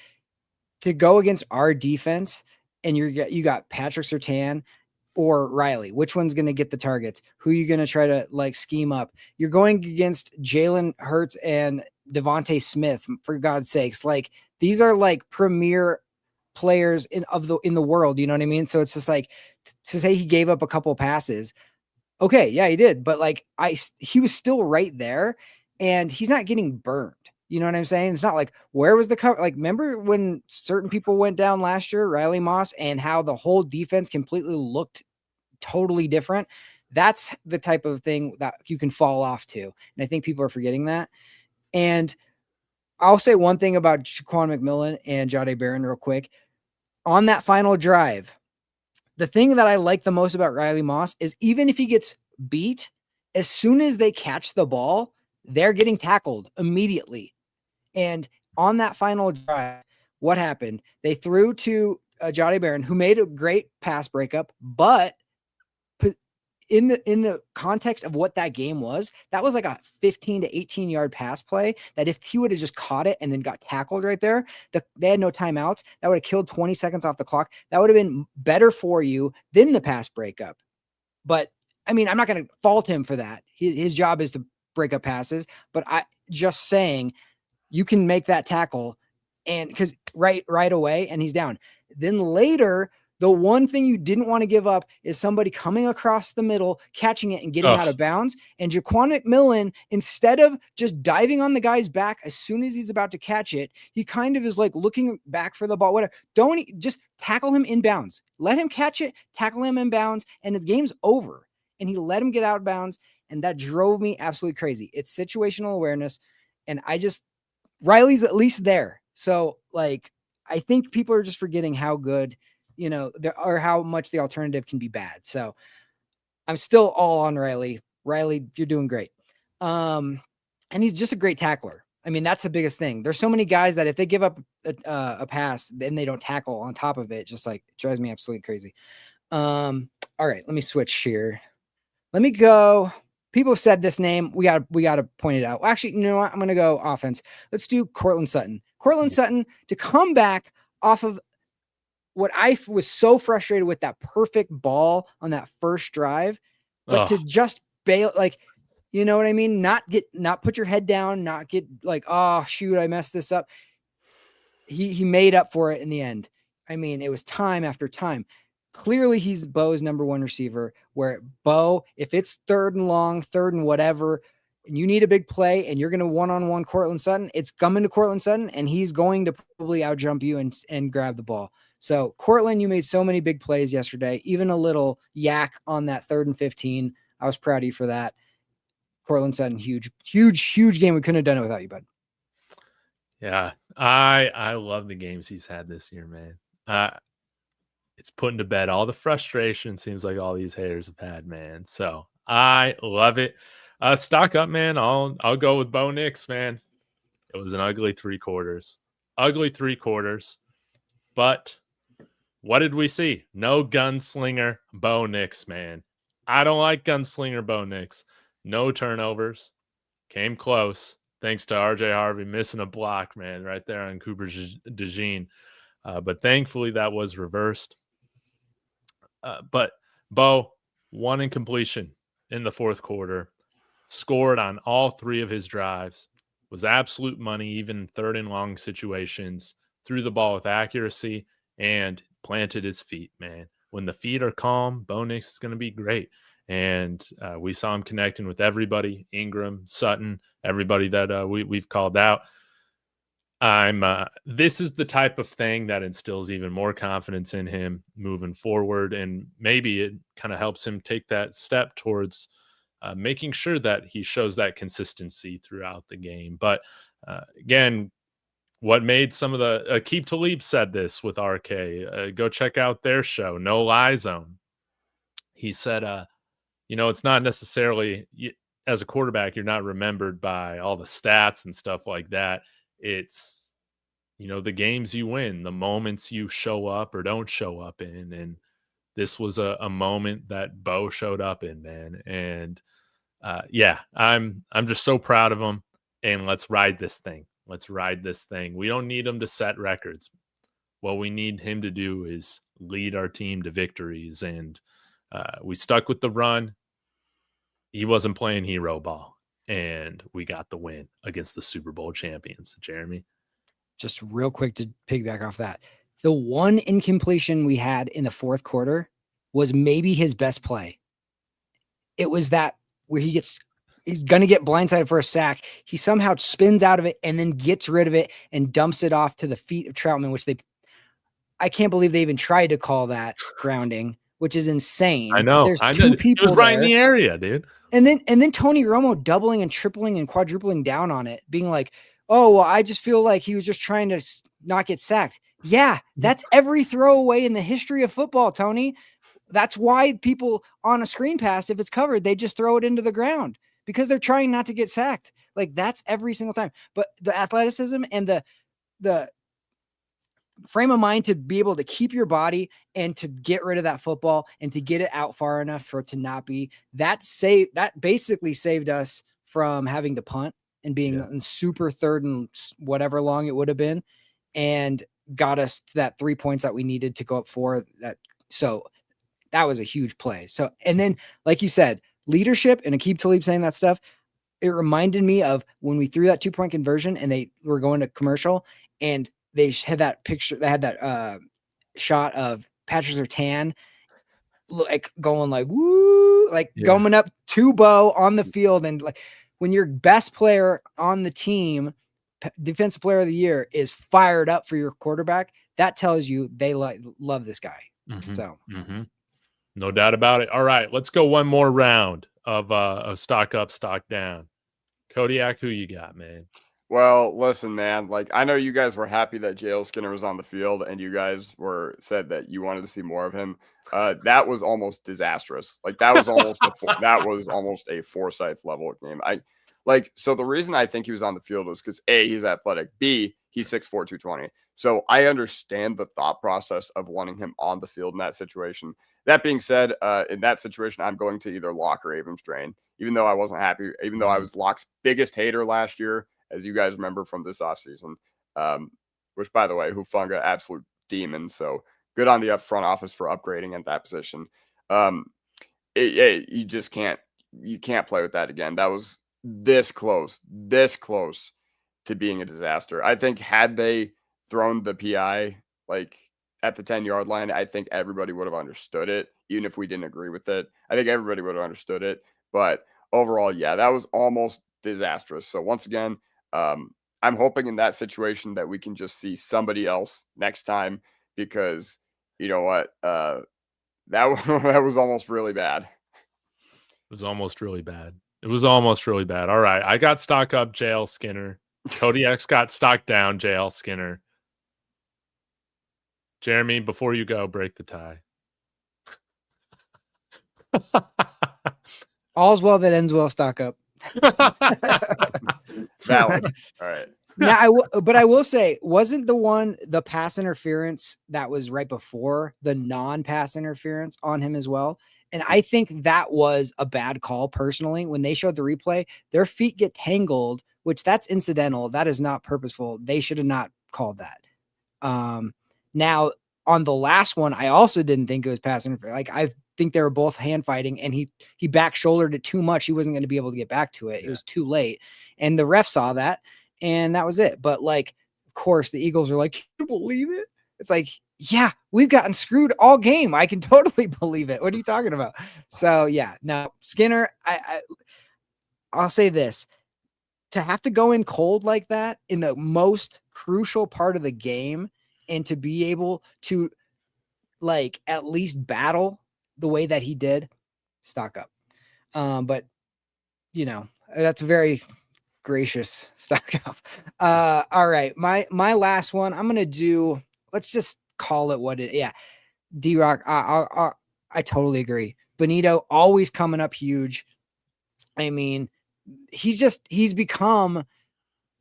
to go against our defense and you got Patrick Surtain or Riley, which one's going to get the targets? Who are you going to try to like scheme up? You're going against Jalen Hurts and Devontae Smith, for God's sakes. Like these are like premier players in the world, you know what I mean? So it's just like to say he gave up a couple passes. Okay, yeah, he did, but like he was still right there and he's not getting burned. You know what I'm saying? It's not like where was the cover? Like remember when certain people went down last year, Riley Moss, and how the whole defense completely looked totally different? That's the type of thing that you can fall off to. And I think people are forgetting that. And I'll say one thing about Jaquan McMillan and Jahdae Barron real quick. On that final drive, the thing that I like the most about Riley Moss is even if he gets beat, as soon as they catch the ball, they're getting tackled immediately. And on that final drive, what happened? They threw to Jahdae Barron, who made a great pass breakup, but in the context of what that game was, that was like a 15 to 18 yard pass play that if he would have just caught it and then got tackled right there, they had no timeouts. That would have killed 20 seconds off the clock. That would have been better for you than the pass breakup. But I mean, I'm not going to fault him for that. His job is to break up passes, but I just saying you can make that tackle and because right away and he's down. Then later, the one thing you didn't want to give up is somebody coming across the middle, catching it and getting out of bounds. And Jaquan McMillan, instead of just diving on the guy's back as soon as he's about to catch it, he kind of is like looking back for the ball. Whatever. Just tackle him in bounds. Let him catch it, tackle him in bounds, and the game's over. And he let him get out of bounds. And that drove me absolutely crazy. It's situational awareness. And Riley's at least there. So like, I think people are just forgetting how good, or how much the alternative can be bad. So I'm still all on Riley. Riley, you're doing great. And he's just a great tackler. I mean, that's the biggest thing. There's so many guys that if they give up a pass, then they don't tackle on top of it. Just like it drives me absolutely crazy. All right, let me switch here. Let me go. People have said this name. We got to point it out. Well, actually, you know what? I'm going to go offense. Let's do Courtland Sutton. Courtland Sutton to come back off of what I was so frustrated with, that perfect ball on that first drive, but to just bail, like, you know what I mean? Not put your head down, not get like, oh shoot, I messed this up. He made up for it in the end. I mean, it was time after time. Clearly he's Bo's number one receiver, where Bo, if it's third and long, third and whatever, and you need a big play and you're going to one-on-one Courtland Sutton, it's coming to Courtland Sutton and he's going to probably outjump you and grab the ball. So Courtland, you made so many big plays yesterday, even a little yak on that 3rd and 15. I was proud of you for that. Courtland Sutton, huge game. We couldn't have done it without you, bud.
Yeah. I love the games he's had this year, man. It's putting to bed all the frustration seems like all these haters have had, man. So I love it. Stock up, man. I'll go with Bo Nix, man. It was an ugly 3 quarters. ugly 3 quarters. But what did we see? No gunslinger Bo Nix, man. I don't like gunslinger Bo Nix. No turnovers. Came close. Thanks to RJ Harvey missing a block, man, right there on Cooper DeJean. But thankfully that was reversed. But Bo, 1 incompletion in the 4th quarter, scored on all 3 of his drives, was absolute money, even in 3rd and long situations, threw the ball with accuracy, and planted his feet, man. When the feet are calm, Bo Nix is going to be great. And we saw him connecting with everybody, Ingram, Sutton, everybody that we've called out. This is the type of thing that instills even more confidence in him moving forward, and maybe it kind of helps him take that step towards making sure that he shows that consistency throughout the game. But again, what made some of the Aqib Talib said this with RK. Go check out their show, No Lie Zone. He said, it's not necessarily as a quarterback, you're not remembered by all the stats and stuff like that. It's, the games you win, the moments you show up or don't show up in. And this was a moment that Bo showed up in, man. And I'm just so proud of him. And let's ride this thing. Let's ride this thing. We don't need him to set records. What we need him to do is lead our team to victories. And we stuck with the run. He wasn't playing hero ball. And we got the win against the Super Bowl champions. Jeremy?
Just real quick to piggyback off that. The 1 incompletion we had in the 4th quarter was maybe his best play. It was that where he's going to get blindsided for a sack. He somehow spins out of it and then gets rid of it and dumps it off to the feet of Troutman, which I can't believe they even tried to call that grounding, which is insane.
I know.
There's 2 people
he was right
there.
In the area, dude.
And then Tony Romo doubling and tripling and quadrupling down on it, being like, oh, well, I just feel like he was just trying to not get sacked. Yeah, that's every throwaway in the history of football, Tony. That's why people on a screen pass, if it's covered, they just throw it into the ground because they're trying not to get sacked. Like, that's every single time. But the athleticism and the frame of mind to be able to keep your body and to get rid of that football and to get it out far enough for it to not be that basically saved us from having to punt and being in super 3rd and whatever long it would have been, and got us to that 3 points that we needed to go up 4. So that was a huge play. So, and then like you said, leadership and Aqib Talib saying that stuff, it reminded me of when we threw that 2-point conversion and they were going to commercial and they had that picture. They had that shot of Patrick Surtain, like going like woo, like going up to Bo on the field, and like when your best player on the team, defensive player of the year, is fired up for your quarterback, that tells you they love this guy. So,
no doubt about it. All right, let's go one more round of stock up, stock down. Kodiak, who you got, man?
Well, listen, man, like I know you guys were happy that J.L. Skinner was on the field and you guys said that you wanted to see more of him. That was almost disastrous. Like that was almost a Forsyth level game. So the reason I think he was on the field is because A, he's athletic, B, he's 6'4", 220. So I understand the thought process of wanting him on the field in that situation. That being said, in that situation, I'm going to either Locke or Abrams drain, even though I wasn't happy, even though I was Locke's biggest hater last year, as you guys remember from this offseason, which, by the way, Hufanga, absolute demon. So good on the front office for upgrading at that position. You just can't play with that again. That was this close to being a disaster. I think had they thrown the PI like at the 10-yard line, I think everybody would have understood it, even if we didn't agree with it. I think everybody would have understood it. But overall, yeah, that was almost disastrous. So once again, I'm hoping in that situation that we can just see somebody else next time, because you know what, that was almost really bad.
It was almost really bad. All right, I got stock up JL Skinner. Kodiak's got stock down JL Skinner. Jeremy, before you go, break the tie.
All's well that ends well, stock up.
Valid. All right.
Now, but I will say, wasn't the pass interference that was right before the non-pass interference on him as well? And I think that was a bad call personally. When they showed the replay, their feet get tangled, which that's incidental. That is not purposeful. They should have not called that. Now on the last one, I also didn't think it was pass interference. Like, I think they were both hand fighting, and he back shouldered it too much. He wasn't going to be able to get back to it. It was too late. And the ref saw that, and that was it. But like, of course, the Eagles are like, can you believe it? It's like, yeah, we've gotten screwed all game. I can totally believe it. What are you talking about? So yeah, no, Skinner, I'll say this. To have to go in cold like that in the most crucial part of the game, and to be able to like at least battle the way that he did, stock up. But you know, that's very gracious stock up. All right. My last one, I'm going to do, let's just call it what it, yeah. D-Rock. I totally agree. Benito always coming up huge. I mean, he's become,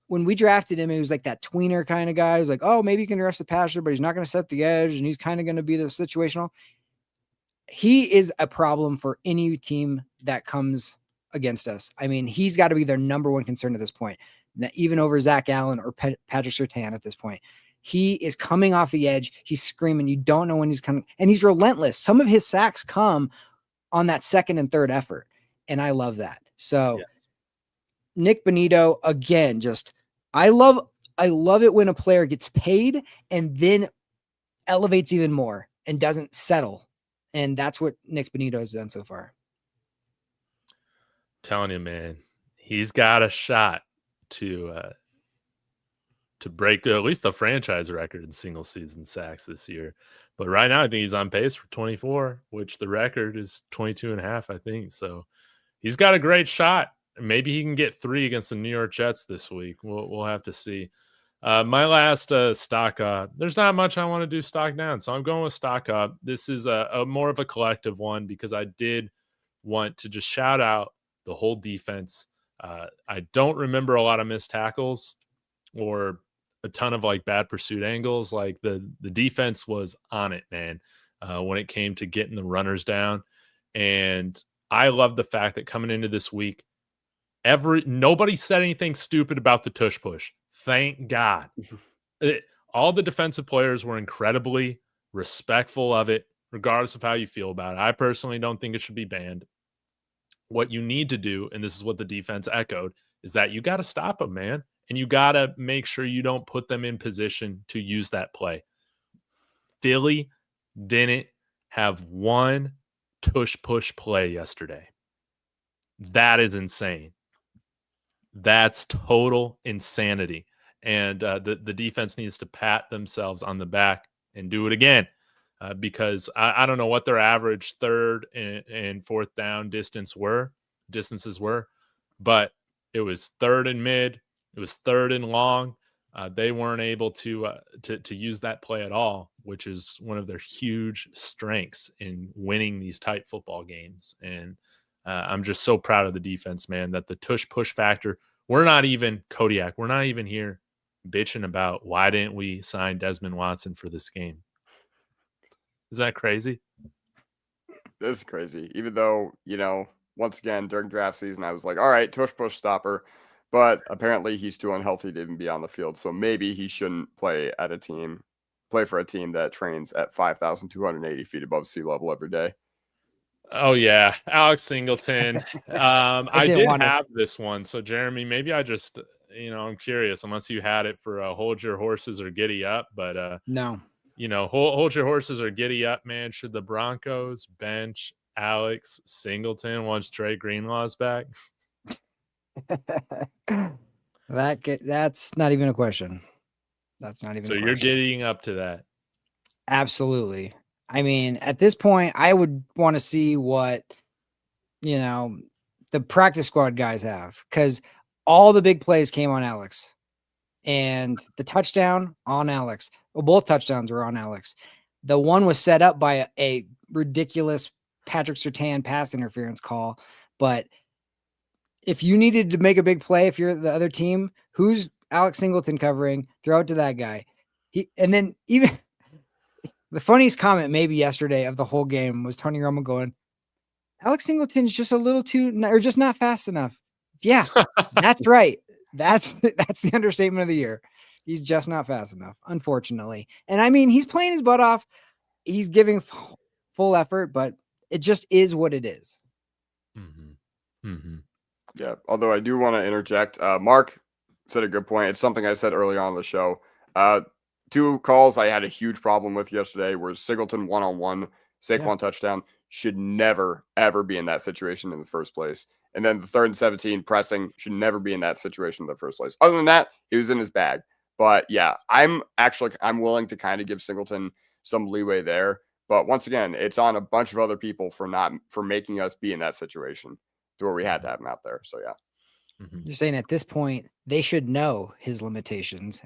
when we drafted him, he was like that tweener kind of guy. He's like, oh, maybe he can rush the passer, but he's not going to set the edge, and he's kind of going to be the situational. He is a problem for any team that comes against us. I mean, he's got to be their number one concern at this point, even over Zach Allen or Patrick Surtain at this point. He is coming off the edge. He's screaming. You don't know when he's coming, and he's relentless. Some of his sacks come on that second and third effort, and I love that. So yes. Nick Benito, again, just I love it when a player gets paid and then elevates even more and doesn't settle. And that's what Nick Benito has done so far.
Telling you, man, he's got a shot to break at least the franchise record in single season sacks this year. But right now, I think he's on pace for 24, which the record is 22 and a half, I think. So he's got a great shot. Maybe he can get 3 against the New York Jets this week. We'll have to see. My last stock up, there's not much I want to do stock down, so I'm going with stock up. This is a more of a collective one because I did want to just shout out the whole defense. I don't remember a lot of missed tackles or a ton of like bad pursuit angles. Like the defense was on it, man, when it came to getting the runners down. And I love the fact that coming into this week, nobody said anything stupid about the tush push. Thank God. All the defensive players were incredibly respectful of it, regardless of how you feel about it. I personally don't think it should be banned. What you need to do, and this is what the defense echoed, is that you got to stop them, man. And you got to make sure you don't put them in position to use that play. Philly didn't have one tush push play yesterday. That is insane. That's total insanity. And the defense needs to pat themselves on the back and do it again because I don't know what their average third and fourth down distances were, but it was third and mid. It was third and long. They weren't able to use that play at all, which is one of their huge strengths in winning these tight football games. And I'm just so proud of the defense, man, that the tush push factor, we're not even Kodiak. We're not even here bitching about why didn't we sign Desmond Watson for this game. Is that crazy?
This is crazy. Even though, once again, during draft season, I was like, all right, tush push stopper. But apparently he's too unhealthy to even be on the field. So maybe he shouldn't play for a team that trains at 5,280 feet above sea level every day.
Oh, yeah. Alex Singleton. I did have this one. So, Jeremy, maybe I just, I'm curious, unless you had it for hold your horses or giddy up. But
no.
Hold your horses or giddy up, man. Should the Broncos bench Alex Singleton once Trey Greenlaw's back?
That's not even a question. That's not even.
So you're giddying up to that.
Absolutely. I mean, at this point, I would want to see what, the practice squad guys have, because all the big plays came on Alex and the touchdown on Alex. Well, both touchdowns were on Alex. The one was set up by a ridiculous Patrick Surtain pass interference call. But if you needed to make a big play, if you're the other team, who's Alex Singleton covering, throw it to that guy. And then even the funniest comment maybe yesterday of the whole game was Tony Romo going, Alex Singleton's just a little or just not fast enough. Yeah, that's right. That's the understatement of the year. He's just not fast enough, unfortunately. And I mean, he's playing his butt off. He's giving full effort, but it just is what it is.
Mm-hmm. Mm-hmm.
Yeah. Although I do want to interject. Mark said a good point. It's something I said early on in the show. 2 calls I had a huge problem with yesterday were Singleton one-on-one, Saquon touchdown. Should never, ever be in that situation in the first place. And then the 3rd and 17 pressing should never be in that situation in the first place. Other than that, he was in his bag. But yeah, I'm willing to kind of give Singleton some leeway there. But once again, it's on a bunch of other people for making us be in that situation to where we had to have him out there. So yeah.
Mm-hmm. You're saying at this point they should know his limitations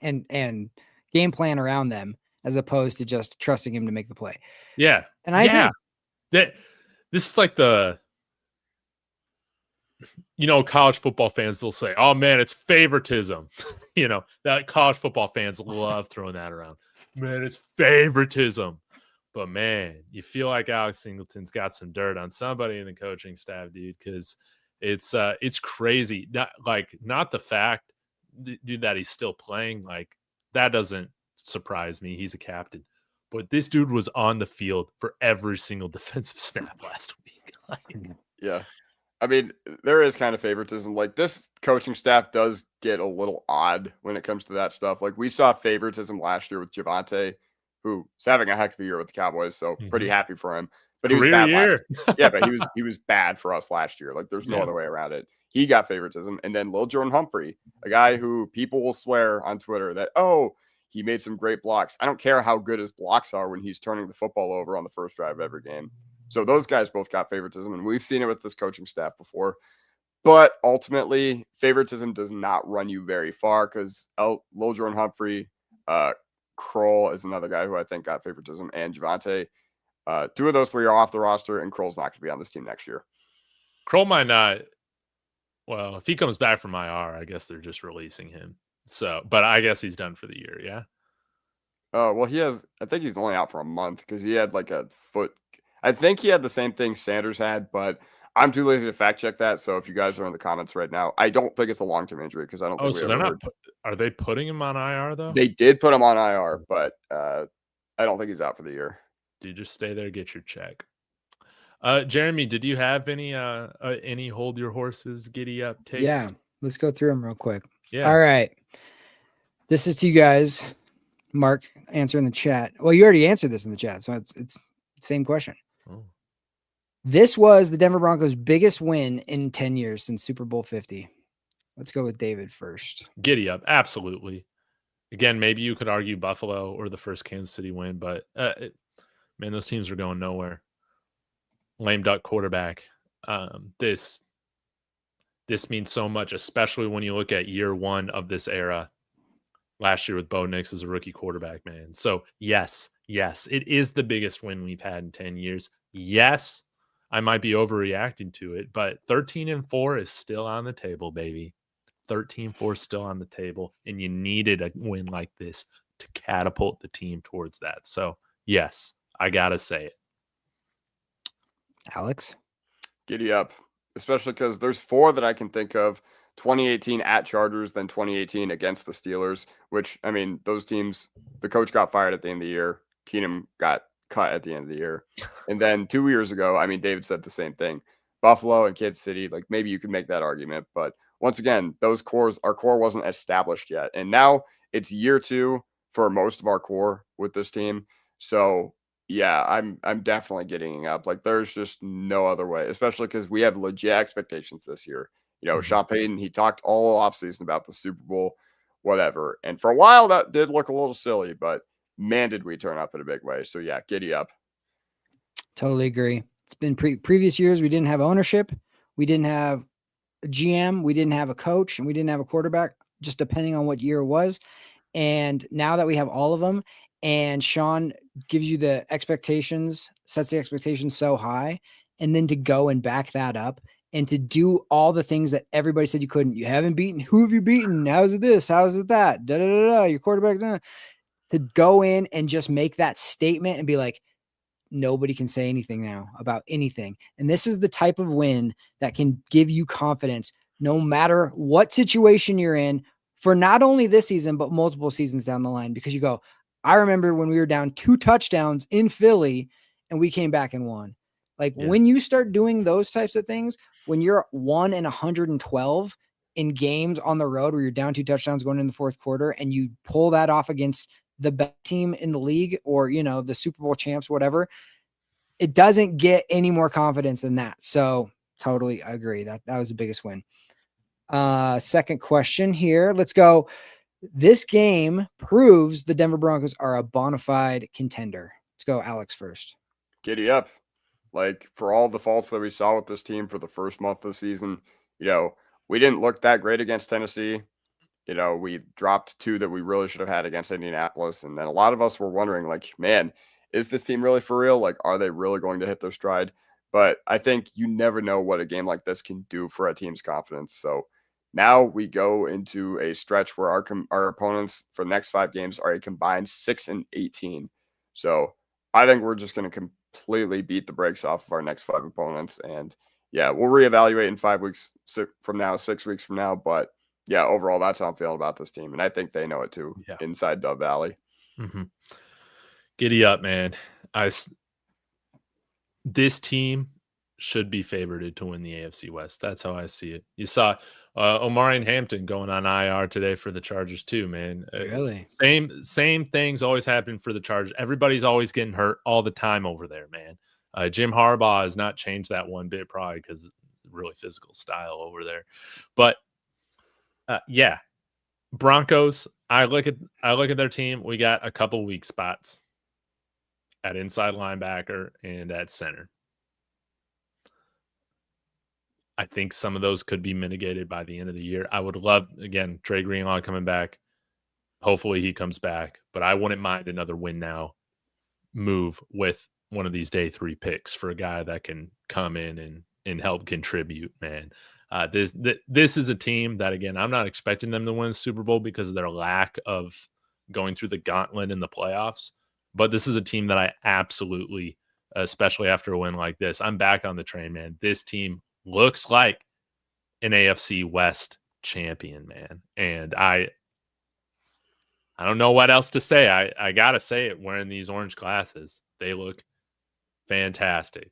and game plan around them as opposed to just trusting him to make the play.
Yeah.
And I agree.
This is like college football fans will say, oh man, it's favoritism. That college football fans love throwing that around. Man, it's favoritism. But man, you feel like Alex Singleton's got some dirt on somebody in the coaching staff, dude, because it's crazy. Not the fact, dude, that he's still playing. Like, that doesn't surprise me. He's a captain. But this dude was on the field for every single defensive snap last week.
Yeah. I mean, there is kind of favoritism. Like, this coaching staff does get a little odd when it comes to that stuff. Like, we saw favoritism last year with Javonte, who's having a heck of a year with the Cowboys, so pretty happy for him. But he was bad last year. Yeah, but he was bad for us last year. Like, there's no other way around it. He got favoritism. And then Lil Jordan Humphrey, a guy who people will swear on Twitter that, he made some great blocks. I don't care how good his blocks are when he's turning the football over on the first drive of every game. So those guys both got favoritism, and we've seen it with this coaching staff before. But ultimately, favoritism does not run you very far because Lil Jordan Humphrey, Kroll is another guy who I think got favoritism, and Javonte. 2 of those 3 are off the roster, and Kroll's not going to be on this team next year.
Kroll might not. Well, if he comes back from IR, I guess they're just releasing him. So, but I guess he's done for the year, yeah?
Well, I think he's only out for a month because he had like a foot. I think he had the same thing Sanders had, but I'm too lazy to fact check that. So if you guys are in the comments right now, I don't think it's a long-term injury because I don't think
so they're not. Are they putting him on IR, though?
They did put him on IR, but I don't think he's out for the year.
Dude, just stay there, get your check. Jeremy, did you have any hold your horses, giddy up takes?
Yeah, let's go through them real quick.
Yeah.
All right. This is to you guys. Mark, answer in the chat. Well, you already answered this in the chat, so it's the same question. Oh. This was the Denver Broncos' biggest win in 10 years since Super Bowl 50. Let's go with David first.
Giddy up, absolutely. Again, maybe you could argue Buffalo or the first Kansas City win, but man, those teams are going nowhere. Lame duck quarterback. This means so much, especially when you look at year 1 of this era. Last year with Bo Nix as a rookie quarterback, man. So yes, it is the biggest win we've had in 10 years. Yes, I might be overreacting to it, but 13-4 is still on the table, baby. 13-4 is still on the table, and you needed a win like this to catapult the team towards that. So yes, I gotta say it.
Alex?
Giddy up, especially because there's 4 that I can think of. 2018 at Chargers, then 2018 against the Steelers, which, I mean, those teams, the coach got fired at the end of the year. Keenum got cut at the end of the year. And then 2 years ago, I mean, David said the same thing. Buffalo and Kansas City, like, maybe you could make that argument. But once again, our core wasn't established yet. And now it's year 2 for most of our core with this team. So, yeah, I'm definitely getting up. Like, there's just no other way, especially because we have legit expectations this year. Sean Payton, he talked all offseason about the Super Bowl, whatever. And for a while, that did look a little silly, but man, did we turn up in a big way. So, yeah, giddy up.
Totally agree. It's been previous years. We didn't have ownership. We didn't have a GM. We didn't have a coach, and we didn't have a quarterback, just depending on what year it was. And now that we have all of them, and Sean gives you the expectations, sets the expectations so high, and then to go and back that up and to do all the things that everybody said you couldn't. You haven't beaten. Who have you beaten? How's it this? How's it that? Da, da, da, da. Your quarterback. Da. To go in and just make that statement and be like, nobody can say anything now about anything. And this is the type of win that can give you confidence no matter what situation you're in for not only this season, but multiple seasons down the line. Because you go, I remember when we were down 2 touchdowns in Philly and we came back and won. Like when you start doing those types of things, when you're 1-112 in games on the road where you're down 2 touchdowns going in the fourth quarter and you pull that off against the best team in the league or, the Super Bowl champs, whatever, it doesn't get any more confidence than that. So totally agree. That was the biggest win. Second question here. Let's go. This game proves the Denver Broncos are a bona fide contender. Let's go Alex first.
Giddy up. Like, for all the faults that we saw with this team for the first month of the season, we didn't look that great against Tennessee. We dropped 2 that we really should have had against Indianapolis. And then a lot of us were wondering, like, man, is this team really for real? Like, are they really going to hit their stride? But I think you never know what a game like this can do for a team's confidence. So now we go into a stretch where our opponents for the next 5 games are a combined 6-18. So I think we're just going to completely beat the brakes off of our next 5 opponents. And yeah, we'll reevaluate in 5 weeks from now, 6 weeks from now. But yeah, overall, that's how I'm feeling about this team. And I think they know it too, inside Dove Valley.
Mm-hmm. Giddy up, man. This team should be favored to win the AFC West. That's how I see it. You saw Omarion Hampton going on IR today for the Chargers too, man.
Really?
Same things always happen for the Chargers. Everybody's always getting hurt all the time over there, man. Jim Harbaugh has not changed that one bit, probably because really physical style over there. But yeah, Broncos. I look at their team. We got a couple weak spots at inside linebacker and at center. I think some of those could be mitigated by the end of the year. I would love, again, Trey Greenlaw coming back. Hopefully he comes back, but I wouldn't mind another win now move with one of these day 3 picks for a guy that can come in and help contribute, man. This is a team that, again, I'm not expecting them to win the Super Bowl because of their lack of going through the gauntlet in the playoffs. But this is a team that I absolutely, especially after a win like this, I'm back on the train, man. This team looks like an AFC West champion, man. And I don't know what else to say. I got to say it wearing these orange glasses. They look fantastic.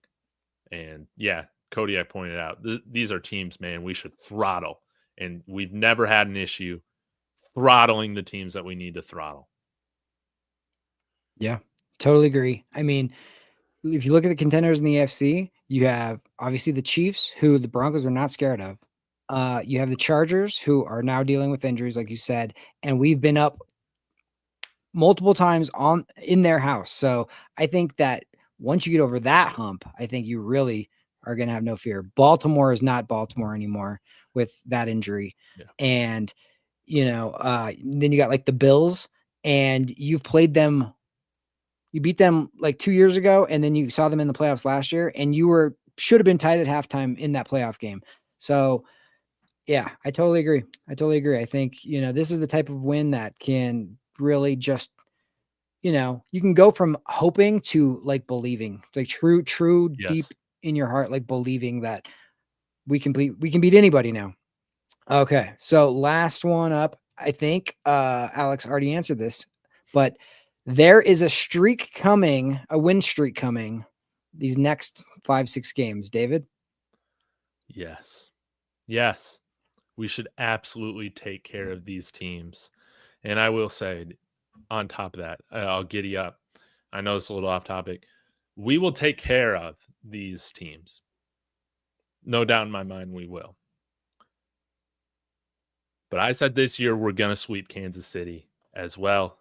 And yeah, Cody, I pointed out, these are teams, man, we should throttle. And we've never had an issue throttling the teams that we need to throttle.
Yeah, totally agree. I mean, if you look at the contenders in the AFC, you have obviously the Chiefs, who the Broncos are not scared of. You have the Chargers, who are now dealing with injuries, like you said, and we've been up multiple times in their house. So I think that once you get over that hump, I think you really are going to have no fear. Baltimore is not Baltimore anymore with that injury. Yeah. And, then you got like the Bills, and you've played them. You beat them like 2 years ago, and then you saw them in the playoffs last year, and you should have been tied at halftime in that playoff game. So yeah, I totally agree. I think, this is the type of win that can really just, you can go from hoping to like believing, like true, yes, deep in your heart, like believing that we can beat anybody now. Okay. So last one up, I think Alex already answered this, but there is a streak coming, a win streak coming these next 5-6 games. David?
Yes. We should absolutely take care of these teams. And I will say, on top of that, I'll giddy up. I know it's a little off topic. We will take care of these teams. No doubt in my mind we will. But I said this year we're going to sweep Kansas City as well.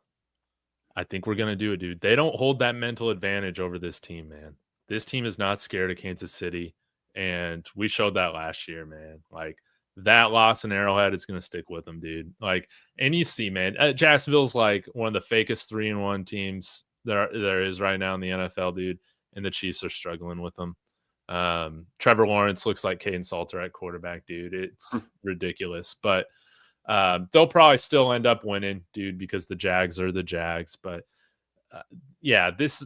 I think we're going to do it, dude. They don't hold that mental advantage over this team, man. This team is not scared of Kansas City, and we showed that last year, man. Like, that loss in Arrowhead is going to stick with them, dude. Like, and you see, man, Jacksonville's like one of the fakest 3-1 teams there is right now in the NFL, dude, and the Chiefs are struggling with them. Trevor Lawrence looks like Caden Salter at quarterback, dude. It's ridiculous, but they'll probably still end up winning, dude, because the Jags are the Jags. But yeah, this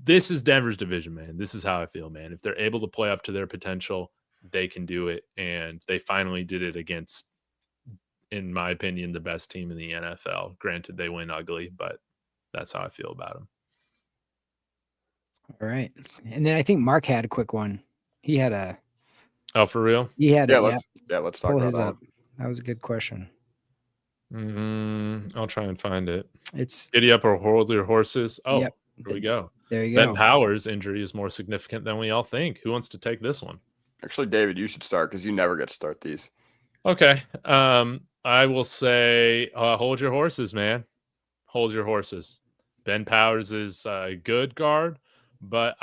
is Denver's division, man. This is how I feel, man. If they're able to play up to their potential, they can do it, and they finally did it against, in my opinion, the best team in the NFL. Granted, they win ugly, but that's how I feel about them.
All right. And then I think Mark had a quick one. He had a.
Oh, for real?
He had
Yeah,
a.
let's talk
Pull
about
his
that.
up. That was a good question.
I'll try and find it.
It's
Giddy up or hold your horses. Oh,
Yep.
here we go.
There you
Ben
go.
Powers' injury is more significant than we all think. Who wants to take this one?
Actually, David, you should start because you never get to start these.
Okay. I will say, hold your horses, man. Hold your horses. Ben Powers is a good guard, but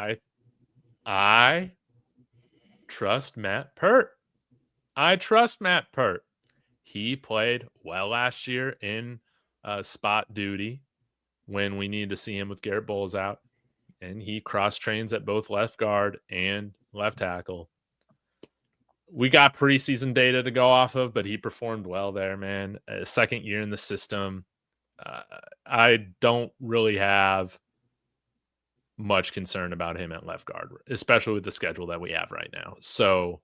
I trust Matt Pert. I trust Matt Pert. He played well last year in spot duty when we needed to see him with Garrett Bowles out, and he cross-trains at both left guard and left tackle. We got preseason data to go off of, but he performed well there, man. Second year in the system. I don't really have much concern about him at left guard, especially with the schedule that we have right now. So,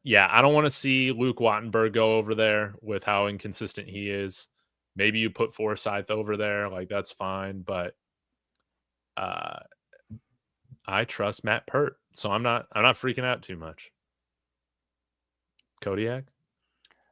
yeah, I don't want to see Luke Wattenberg go over there with how inconsistent he is. Maybe you put Forsyth over there, like that's fine, but I trust Matt Pert, so I'm not freaking out too much. Kodiak?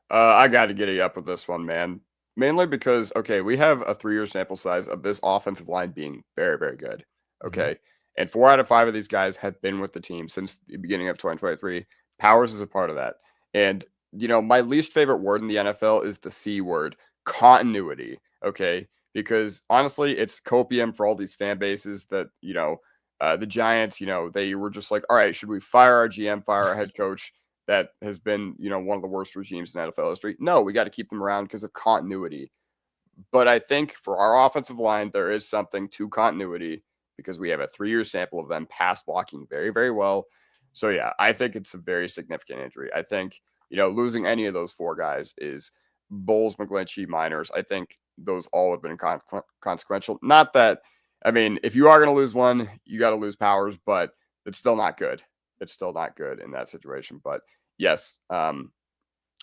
I got to get you up with this one, man. Mainly because, okay, we have a 3-year sample size of this offensive line being very, very good. Okay. Mm-hmm. And 4 out of 5 of these guys have been with the team since the beginning of 2023. Powers is a part of that. And, you know, my least favorite word in the NFL is the C word, continuity. Okay. Because honestly, it's copium for all these fan bases that, you know, the Giants, you know, they were just like, all right, should we fire our GM, fire our head coach? That has been, you know, one of the worst regimes in NFL history. No, we got to keep them around because of continuity. But I think for our offensive line, there is something to continuity because we have a 3-year sample of them pass blocking very, very well. So, yeah, I think it's a very significant injury. I think, you know, losing any of those 4 guys is Bowles, McGlinchey, Miners. I think those all have been consequential. Not that, I mean, if you are going to lose one, you got to lose Powers, but it's still not good. It's still not good in that situation. But yes,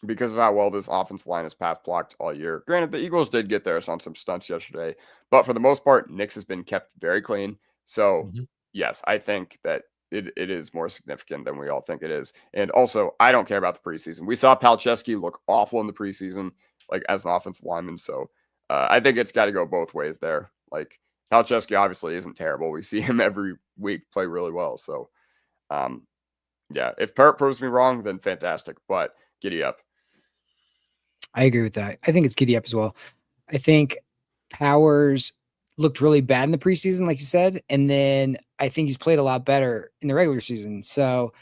because of how well this offensive line has pass blocked all year. Granted, the Eagles did get theirs on some stunts yesterday, but for the most part, Nick's has been kept very clean. So, yes, I think that it is more significant than we all think it is. And also, I don't care about the preseason. We saw Palczewski look awful in the preseason, like as an offensive lineman. So, I think it's got to go both ways there. Like, Palczewski obviously isn't terrible. We see him every week play really well. So, yeah, if Parrott proves me wrong, then fantastic. But giddy up.
I agree with that. I think it's giddy up as well. I think Powers looked really bad in the preseason, like you said, and then I think he's played a lot better in the regular season. So,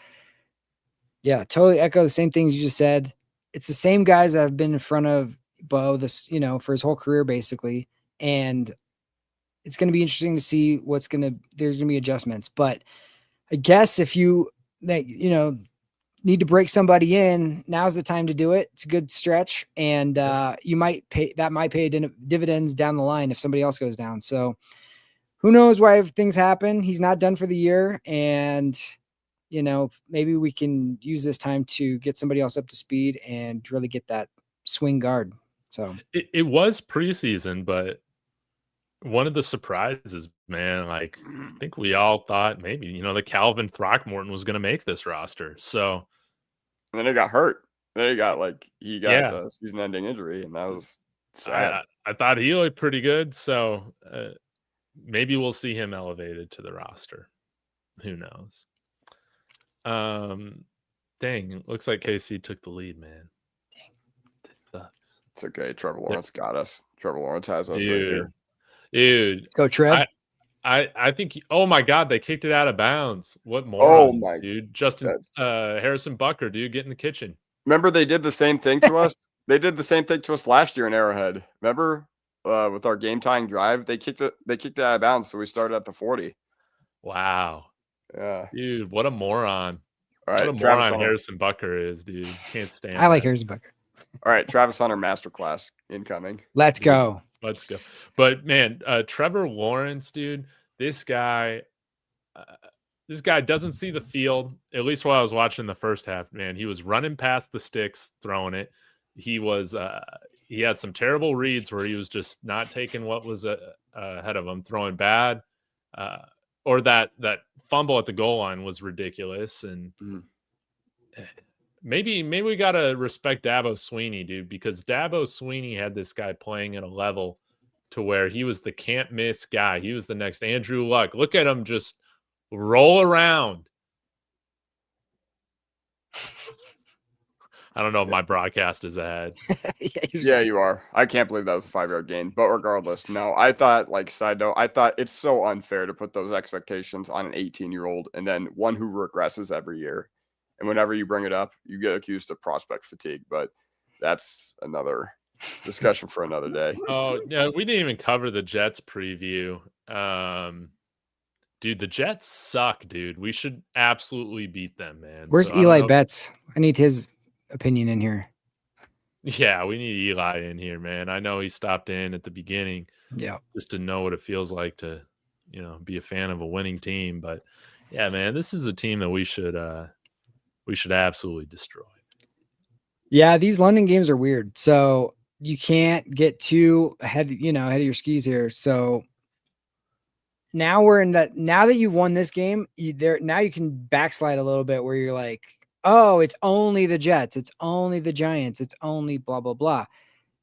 yeah, totally echo the same things you just said. It's the same guys that have been in front of Bo, this, you know, for his whole career basically, and it's going to be interesting to see there's going to be adjustments. But I guess if you need to break somebody in, now's the time to do it. It's a good stretch, and you might pay dividends down the line if somebody else goes down. So who knows why things happen? He's not done for the year, and you know, maybe we can use this time to get somebody else up to speed and really get that swing guard. So
it was preseason, but one of the surprises, man, like I think we all thought maybe, you know, that Calvin Throckmorton was going to make this roster. So,
and then he got hurt. Then he got a season-ending injury, and that was sad.
I thought he looked pretty good. So maybe we'll see him elevated to the roster. Who knows? Dang, it looks like KC took the lead, man. Dang, this sucks.
It's okay. Trevor Lawrence got us. Trevor Lawrence has us right here.
Dude,
let's go, Trev.
I think. Oh my God, they kicked it out of bounds. What more?
Oh my
dude, Justin Harrison Bucker, dude, get in the kitchen.
Remember they did the same thing to us. They did the same thing to us last year in Arrowhead. Remember with our game tying drive, they kicked it out of bounds, so we started at the 40.
Wow.
Yeah.
Dude, what a moron.
All
What a
right, Travis
moron
Hunter.
Harrison Bucker is, dude. Can't stand
I like
that.
Harrison Bucker.
All right, Travis Hunter masterclass incoming.
Let's
Dude,
go.
let's go. But man, Trevor Lawrence, dude, this guy doesn't see the field. At least while I was watching the first half, man, he was running past the sticks, throwing it. He was he had some terrible reads where he was just not taking what was ahead of him, throwing bad, or that fumble at the goal line was ridiculous. And maybe we gotta respect Dabo Sweeney, dude, because Dabo Sweeney had this guy playing at a level to where he was the can't miss guy. He was the next Andrew Luck. Look at him just roll around. I don't know if my broadcast is ahead.
Yeah, you are. I can't believe that was a 5-yard gain. But regardless, no, I thought, like, side note, I thought it's so unfair to put those expectations on an 18-year-old and then one who regresses every year. And whenever you bring it up, you get accused of prospect fatigue. But that's another discussion for another day.
Oh, yeah, we didn't even cover the Jets preview. Dude, the Jets suck, dude. We should absolutely beat them, man.
Where's
So, I don't
Eli
know-
Betts? I need his opinion in here.
Yeah, we need Eli in here, man. I know he stopped in at the beginning
Yeah.
just to know what it feels like to, be a fan of a winning team. But yeah, man, this is a team that we should absolutely destroy.
Yeah, these London games are weird. So you can't get too ahead of your skis here. So now we're in that. Now that you've won this game, now you can backslide a little bit where you're like, oh, it's only the Jets, it's only the Giants, it's only blah blah blah.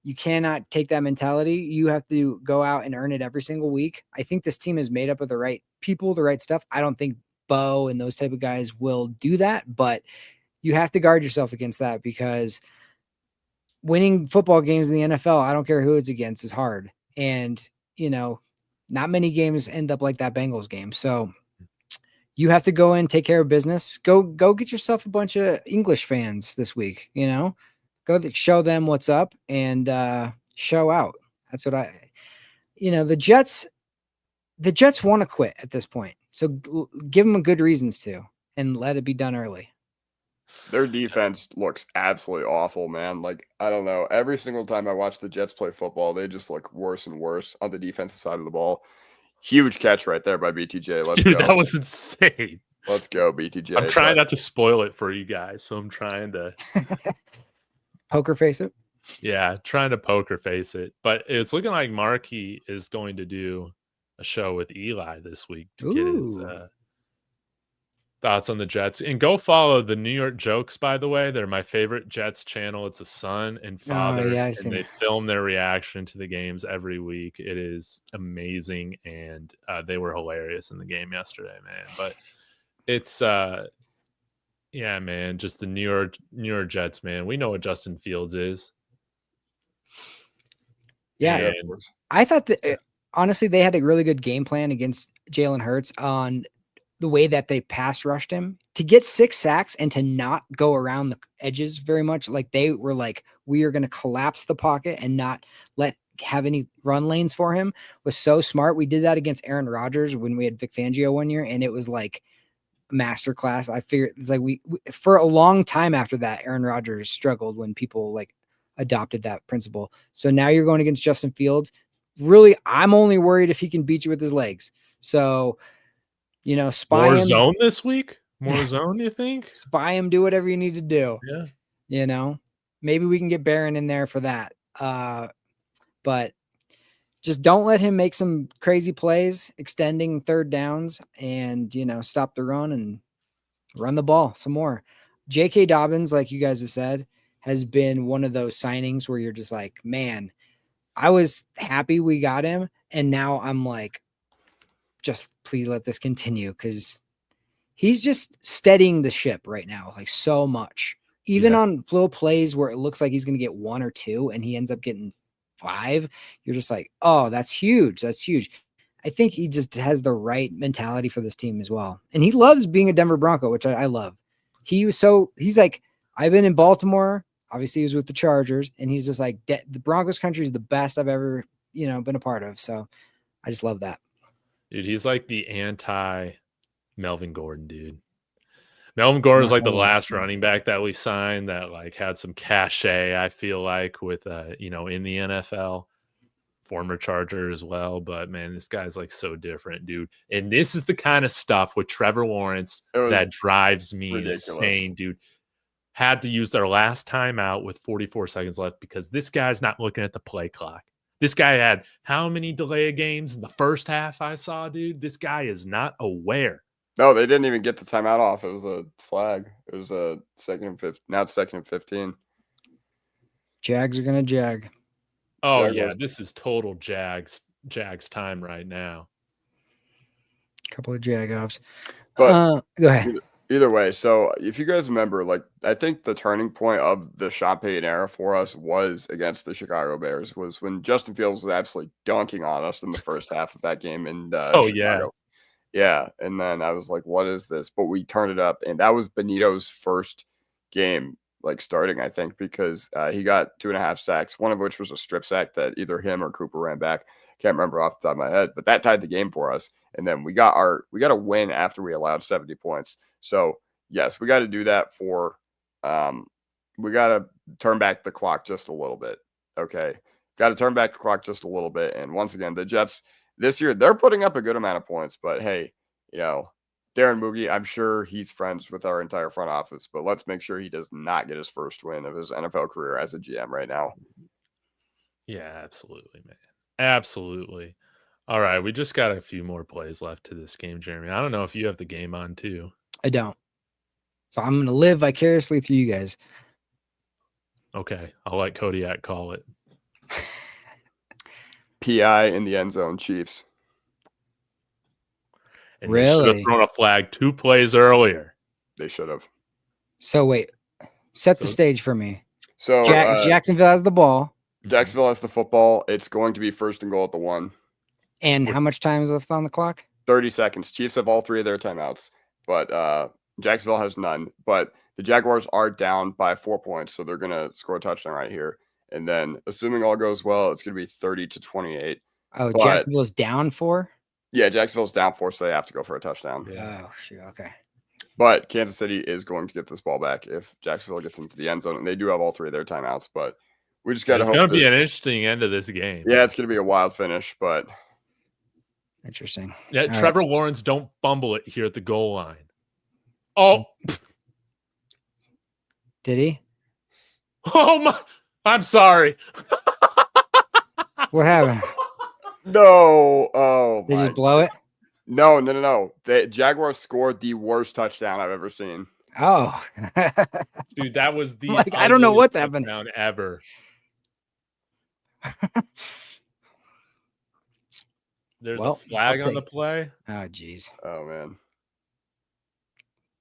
You cannot take that mentality. You have to go out and earn it every single week. I think this team is made up of the right people, the right stuff. I don't think Bo and those type of guys will do that, but you have to guard yourself against that because winning football games in the NFL, I don't care who it's against, is hard. And, not many games end up like that Bengals game. So you have to go in, take care of business. Go get yourself a bunch of English fans this week, go show them what's up and show out. That's what the Jets want to quit at this point. So give them good reasons to, and let it be done early.
Their defense looks absolutely awful, man. Like, I don't know. Every single time I watch the Jets play football, they just look worse and worse on the defensive side of the ball. Huge catch right there by BTJ. Let's
Dude,
go.
that was insane.
Let's go, BTJ.
I'm trying not to spoil it for you guys, so I'm trying to
poker face it.
Yeah, trying to poker face it. But it's looking like Markey is going to do a show with Eli this week to get his thoughts on the Jets. And go follow the New York Jokes, by the way. They're my favorite Jets channel. It's a son and father, and they film their reaction to the games every week. It is amazing, and they were hilarious in the game yesterday, man. But it's yeah, man, just the New York Jets, man. We know what Justin Fields is.
Yeah, I thought that honestly they had a really good game plan against Jalen Hurts on the way that they pass rushed him to get 6 sacks and to not go around the edges very much. Like they were like, we are going to collapse the pocket and not have any run lanes for him was so smart. We did that against Aaron Rodgers when we had Vic Fangio one year, and it was like masterclass. I figured it's like we for a long time after that, Aaron Rodgers struggled when people like adopted that principle. So now you're going against Justin Fields. Really, I'm only worried if he can beat you with his legs. So, spy
more
him.
Zone this week. More zone, you think?
Spy him. Do whatever you need to do.
Yeah.
Maybe we can get Barron in there for that. But just don't let him make some crazy plays, extending third downs, and stop the run and run the ball some more. J.K. Dobbins, like you guys have said, has been one of those signings where you're just like, man, I was happy we got him, and now I'm like, just please let this continue, because he's just steadying the ship right now, like so much. Even on little plays where it looks like he's going to get 1 or 2 and he ends up getting 5, you're just like, oh, that's huge. That's huge. I think he just has the right mentality for this team as well. And he loves being a Denver Bronco, which I love. He's like, I've been in Baltimore. Obviously, he was with the Chargers, and he's just like, the Broncos country is the best I've ever, been a part of. So I just love that.
Dude, he's like the anti Melvin Gordon, dude. Melvin Gordon was like the
No.
last running back that we signed that like had some cachet, I feel like, with in the NFL. Former Charger as well, but man, this guy's like so different, dude. And this is the kind of stuff with Trevor Lawrence that drives me insane, dude. Had to use their last timeout with 44 seconds left because this guy's not looking at the play clock. This guy had how many delay games in the first half I saw, dude? This guy is not aware.
No, they didn't even get the timeout off. It was a flag. It was a second and 15. Now it's 2nd and 15.
Jags are gonna jag.
Oh yeah, this is total Jags time right now.
Couple of jag offs.
But
go ahead.
Either way, so if you guys remember, like I think the turning point of the Sean Payton era for us was against the Chicago Bears, was when Justin Fields was absolutely dunking on us in the first half of that game in Chicago. Yeah, and then I was like, what is this? But we turned it up, and that was Benito's first game like starting, I think, because he got 2.5 sacks, one of which was a strip sack that either him or Cooper ran back. Can't remember off the top of my head, but that tied the game for us. And then we got a win after we allowed 70 points. So yes, we got to do that for we got to turn back the clock just a little bit. Okay. Got to turn back the clock just a little bit. And once again, the Jets this year, they're putting up a good amount of points, but hey, Darren Moogie, I'm sure he's friends with our entire front office, but let's make sure he does not get his first win of his NFL career as a GM right now.
Yeah, absolutely, man. Absolutely. All right, we just got a few more plays left to this game, Jeremy. I don't know if you have the game on too.
I don't. So I'm going to live vicariously through you guys.
Okay, I'll let Kodiak call it.
PI in the end zone, Chiefs.
And they should have thrown a flag 2 plays earlier.
They should have.
So wait, set the stage for me.
So
Jacksonville has the ball.
Jacksonville has the football. It's going to be 1st and goal at the 1.
And how much time is left on the clock?
30 seconds. Chiefs have all 3 of their timeouts, but Jacksonville has none. But the Jaguars are down by 4 points, so they're going to score a touchdown right here. And then, assuming all goes well, it's going to be 30-28.
Oh, Jacksonville's down 4?
Yeah, Jacksonville's down 4, so they have to go for a touchdown.
Yeah. Oh, shoot. Okay.
But Kansas City is going to get this ball back if Jacksonville gets into the end zone. And they do have all 3 of their timeouts, but we just got to hope.
It's going to be an interesting end of this game.
Yeah, it's going to be a wild finish, but.
Interesting.
Yeah, all Trevor Lawrence, don't fumble it here at the goal line. Oh.
Did he?
Oh, my. I'm sorry.
What happened?
No. Oh,
Did you just blow it?
No. The Jaguars scored the worst touchdown I've ever seen.
Oh.
Dude, that was the
I don't know what's happened
ever. There's a flag on the play.
Oh, jeez.
Oh, man.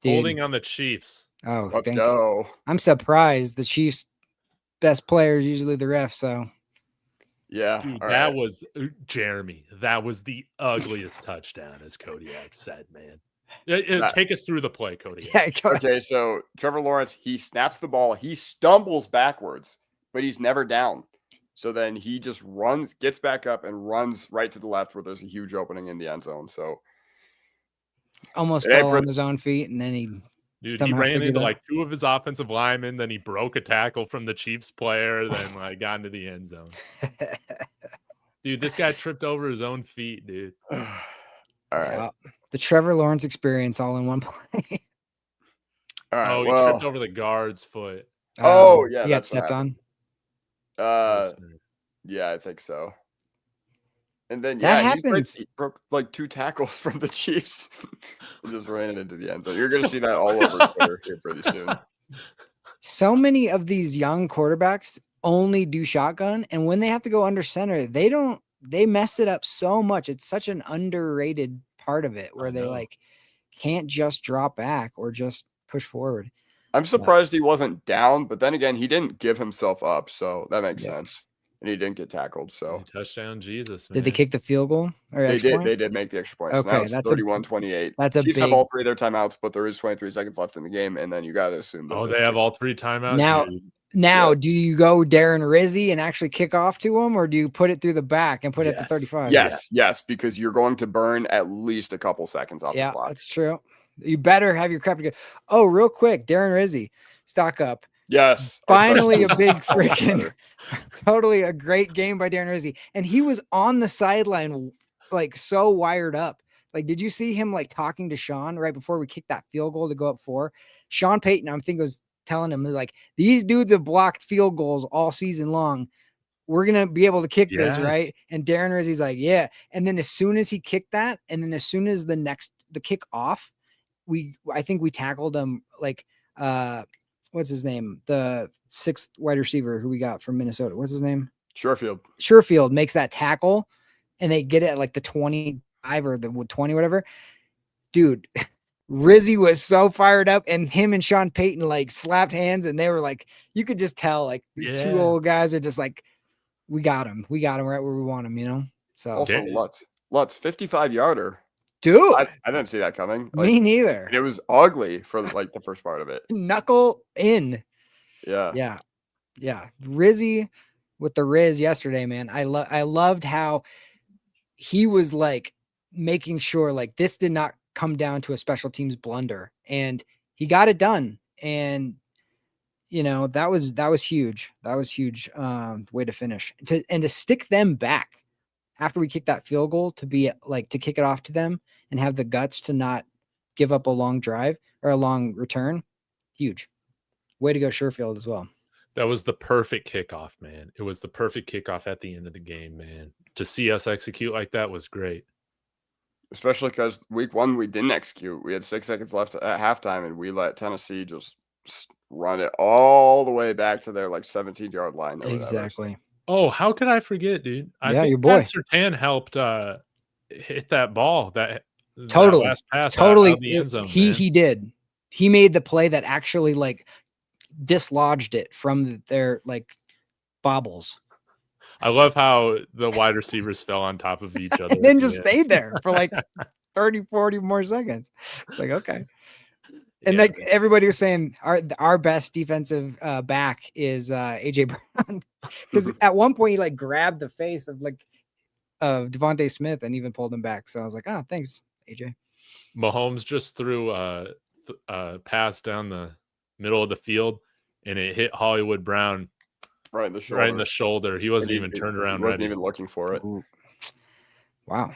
Holding on the Chiefs.
Oh,
let's go.
I'm surprised. The Chiefs' best player is usually the ref, so.
Yeah. Dude, that was Jeremy. That was the ugliest touchdown, as Kodiak said, man. Take us through the play, Kodiak.
Yeah,
okay, so Trevor Lawrence, he snaps the ball. He stumbles backwards, but he's never down. So then he just gets back up and runs right to the left where there's a huge opening in the end zone. So
almost fell on his own feet, and then he
ran into like 2 of his offensive linemen. Then he broke a tackle from the Chiefs player. Then got into the end zone. Dude, this guy tripped over his own feet, dude.
All right.
Yeah. The Trevor Lawrence experience all in one play.
All right.
He tripped over the guard's foot.
Oh, yeah.
He got stepped on.
Yeah, I think so. And then
that happens.
He broke like 2 tackles from the Chiefs. He just ran it into the end zone. You're going to see that all over Twitter here pretty soon.
So many of these young quarterbacks only do shotgun, and when they have to go under center, they mess it up so much. It's such an underrated part of it where they can't just drop back or just push forward.
I'm surprised he wasn't down, but then again, he didn't give himself up, so that makes sense. And he didn't get tackled. So
touchdown, Jesus. Man.
Did they kick the field goal? Or
they did. They did make the extra point.
Okay,
so now it's 31-28.
That's a
Chiefs
big.
have all 3 of their timeouts, but there is 23 seconds left in the game, and then you got to assume that.
They have all 3 timeouts.
Now, Now,
Yeah.
do you go Darren Rizzi and actually kick off to him, or do you put it through the back and put it at the 35?
Yes, because you're going to burn at least a couple seconds off the
Yeah,
clock.
that's true. You better have your crap to go. Oh, real quick, Darren Rizzi, stock up.
Yes.
Finally, a big
So much
freaking,
better.
totally a great game by Darren Rizzi. And he was on the sideline, like so wired up. Like, did you see him like talking to Sean right before we kicked that field goal to go up 4? Sean Payton, I think, was telling him, like, these dudes have blocked field goals all season long. We're going to be able to kick this, right? And Darren Rizzi's like, yeah. And then as soon as he kicked that, and then as soon as the kick off, I think we tackled him like, what's his name? The 6th wide receiver who we got from Minnesota. What's his name?
Surefield
Makes that tackle and they get it at like the 25 or the 20, whatever. Dude, Rizzi was so fired up, and him and Sean Payton like slapped hands, and they were like, you could just tell like these two old guys are just like, we got him right where we want him, you know? So
also Lutz 55-yarder.
Dude,
I didn't see that coming. Like,
me neither.
it was ugly for like the first part of it.
Knuckle in.
Yeah.
Rizzi with the Riz yesterday, man. I loved how he was like making sure like this did not come down to a special teams blunder, and he got it done. And you know, that was huge. That was huge way to finish. To stick them back after we kicked that field goal, to be like to kick it off to them and have the guts to not give up a long drive or a long return. Huge. Way to go, Sherfield, as well.
That was the perfect kickoff, man. It was the perfect kickoff at the end of the game, man. To see us execute like that was great.
Especially because week 1 we didn't execute. We had 6 seconds left at halftime, and we let Tennessee just run it all the way back to their like 17-yard line.
Exactly.
Oh, how could I forget, dude? I think
your boy
Pat Surtain helped hit that ball that last pass
totally
out of the end zone.
He did. He made the play that actually like dislodged it from their like bobbles.
I love how the wide receivers fell on top of each other
and then just stayed there for like 30, 40 more seconds. It's like, okay. And like everybody was saying, our best defensive back is AJ Brown, because at one point he like grabbed the face of Devontae Smith and even pulled him back. So I was like, oh, thanks, AJ.
Mahomes just threw a pass down the middle of the field, and it hit Hollywood Brown
right in the shoulder.
He wasn't even turned around.
He wasn't even looking for it.
Ooh. Wow.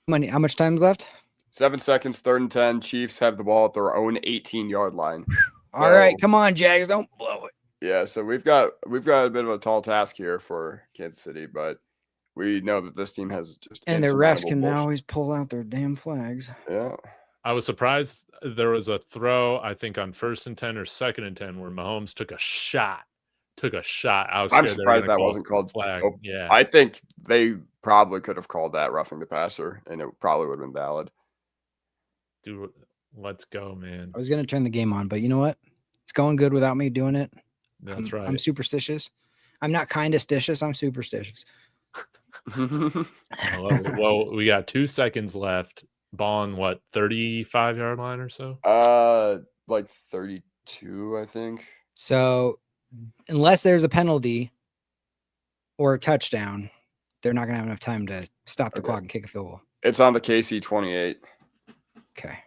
How much time's left?
7 seconds, 3rd and 10. Chiefs have the ball at their own 18-yard line.
All right, come on, Jags, don't blow it.
Yeah, so we've got a bit of a tall task here for Kansas City, but we know that this team has just
and the refs can always pull out their damn flags.
Yeah.
I was surprised there was a throw, I think on 1st and 10 or 2nd and 10, where Mahomes took a shot. I'm
surprised that wasn't called
flag.
Oh,
yeah,
I think they probably could have called that roughing the passer, and it probably would have been valid.
Dude, let's go, man.
I was gonna turn the game on, but you know what? It's going good without me doing it.
That's right.
I'm superstitious. I'm not kind of stitious. I'm superstitious.
Well, we got 2 seconds left. Ball on what, 35-yard line or so?
Like 32, I think.
So, unless there's a penalty or a touchdown, they're not gonna have enough time to stop the clock and kick a field goal.
It's on the KC 28.
Okay.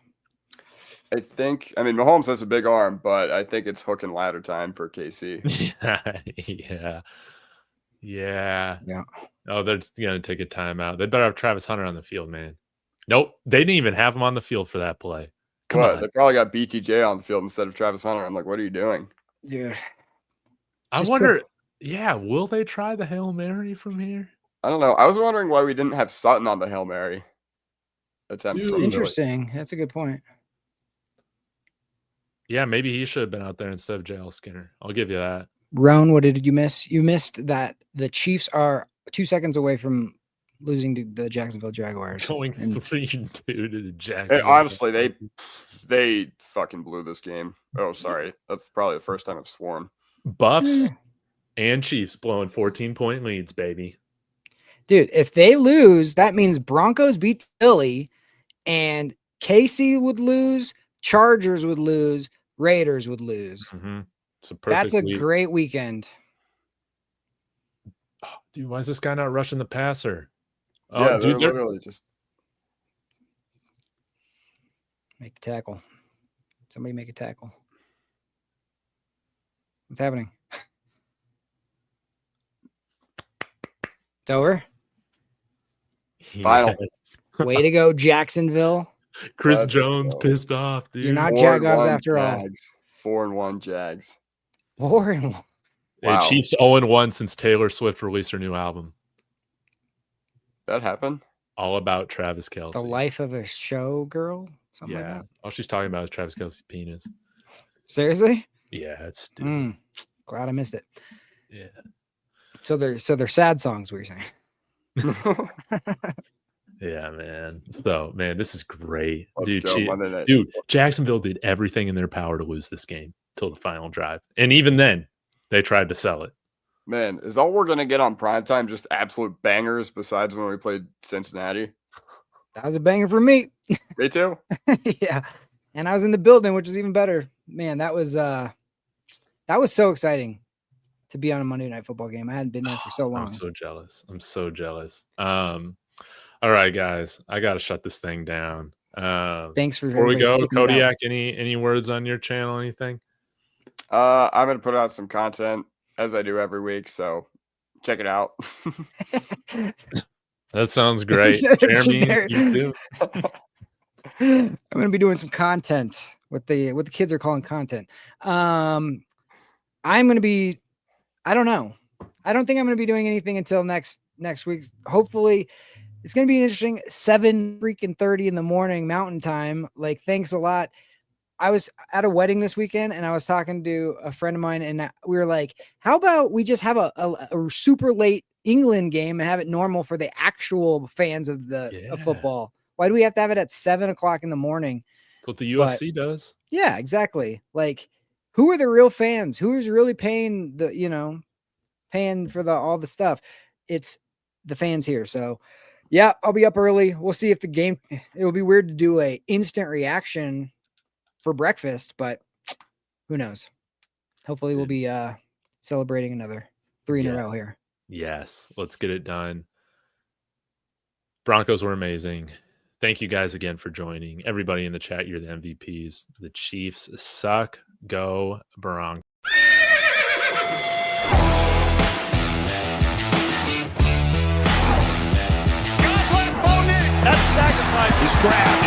I think, Mahomes has a big arm, but I think it's hook and ladder time for KC.
Yeah. Oh, they're going to take a timeout. They better have Travis Hunter on the field, man. Nope. They didn't even have him on the field for that play. Come on.
They probably got BTJ on the field instead of Travis Hunter. I'm like, what are you doing?
Yeah.
I wonder, will they try the Hail Mary from here?
I don't know. I was wondering why we didn't have Sutton on the Hail Mary attempt.
Interesting. That's a good point.
Yeah, maybe he should have been out there instead of JL Skinner. I'll give you that.
Roan, what did you miss? You missed that the Chiefs are 2 seconds away from losing to the Jacksonville Jaguars.
Going 3-2 to the Jacksonville.
Honestly, they fucking blew this game. Oh, sorry. That's probably the first time I've sworn.
Buffs and Chiefs blowing 14-point leads, baby.
Dude, if they lose, that means Broncos beat Philly, and KC would lose, Chargers would lose, Raiders would lose.
Mm-hmm. It's a perfect
That's a
week.
great weekend.
Oh, dude, why is this guy not rushing the passer? Oh,
Yeah,
dude,
they're literally just.
Make the tackle. Somebody make a tackle. What's happening? It's over.
Final.
Way to go, Jacksonville.
Chris
Let's
Jones
go.
pissed off, dude.
You're not
4-1
Jaguars after all.
Jags. 4-1 Jags.
4-1.
Hey,
Wow.
Chiefs 0-1 since Taylor Swift released her new album.
That happened?
All about Travis Kelce.
The life of a show girl. Something like that.
All she's talking about is Travis Kelce's penis.
Seriously?
Yeah, it's stupid.
Glad I missed it.
Yeah.
So they're sad songs, what you're saying.
Yeah, man. So, man, this is great.
Let's
Dude,
go, Monday night.
dude, Jacksonville did everything in their power to lose this game till the final drive. And even then, they tried to sell it.
Man, is all we're going to get on primetime just absolute bangers besides when we played Cincinnati?
That was a banger for me.
Me too.
Yeah. And I was in the building, which was even better. Man, that was so exciting to be on a Monday Night Football game. I hadn't been there for so long.
I'm so jealous. All right, guys, I got to shut this thing down.
Thanks for
before we go,
sticking it out.
Kodiak, any words on your channel, anything?
I'm going to put out some content as I do every week, so check it out.
That sounds great. Jeremy, you too.
I'm going to be doing some content, what the kids are calling content. I'm going to be, I don't know. I don't think I'm going to be doing anything until next week. Hopefully it's going to be an interesting 7:30 in the morning Mountain Time. Like, thanks a lot. I was at a wedding this weekend and I was talking to a friend of mine and we were like, how about we just have a super late England game and have it normal for the actual fans of of football? Why do we have to have it at 7:00 in the morning?
That's what the UFC does.
Yeah, exactly. Like, who are the real fans? Who is really paying paying for all the stuff? It's the fans here. So yeah, I'll be up early. We'll see if the game, it will be weird to do a instant reaction for breakfast, but who knows? Hopefully we'll be celebrating another 3 in a row here.
Yes, let's get it done. Broncos were amazing. Thank you guys again for joining. Everybody in the chat, you're the MVPs. The Chiefs suck. Go Broncos.
God bless Bo Nix. That's sacrifice.
He's grabbed.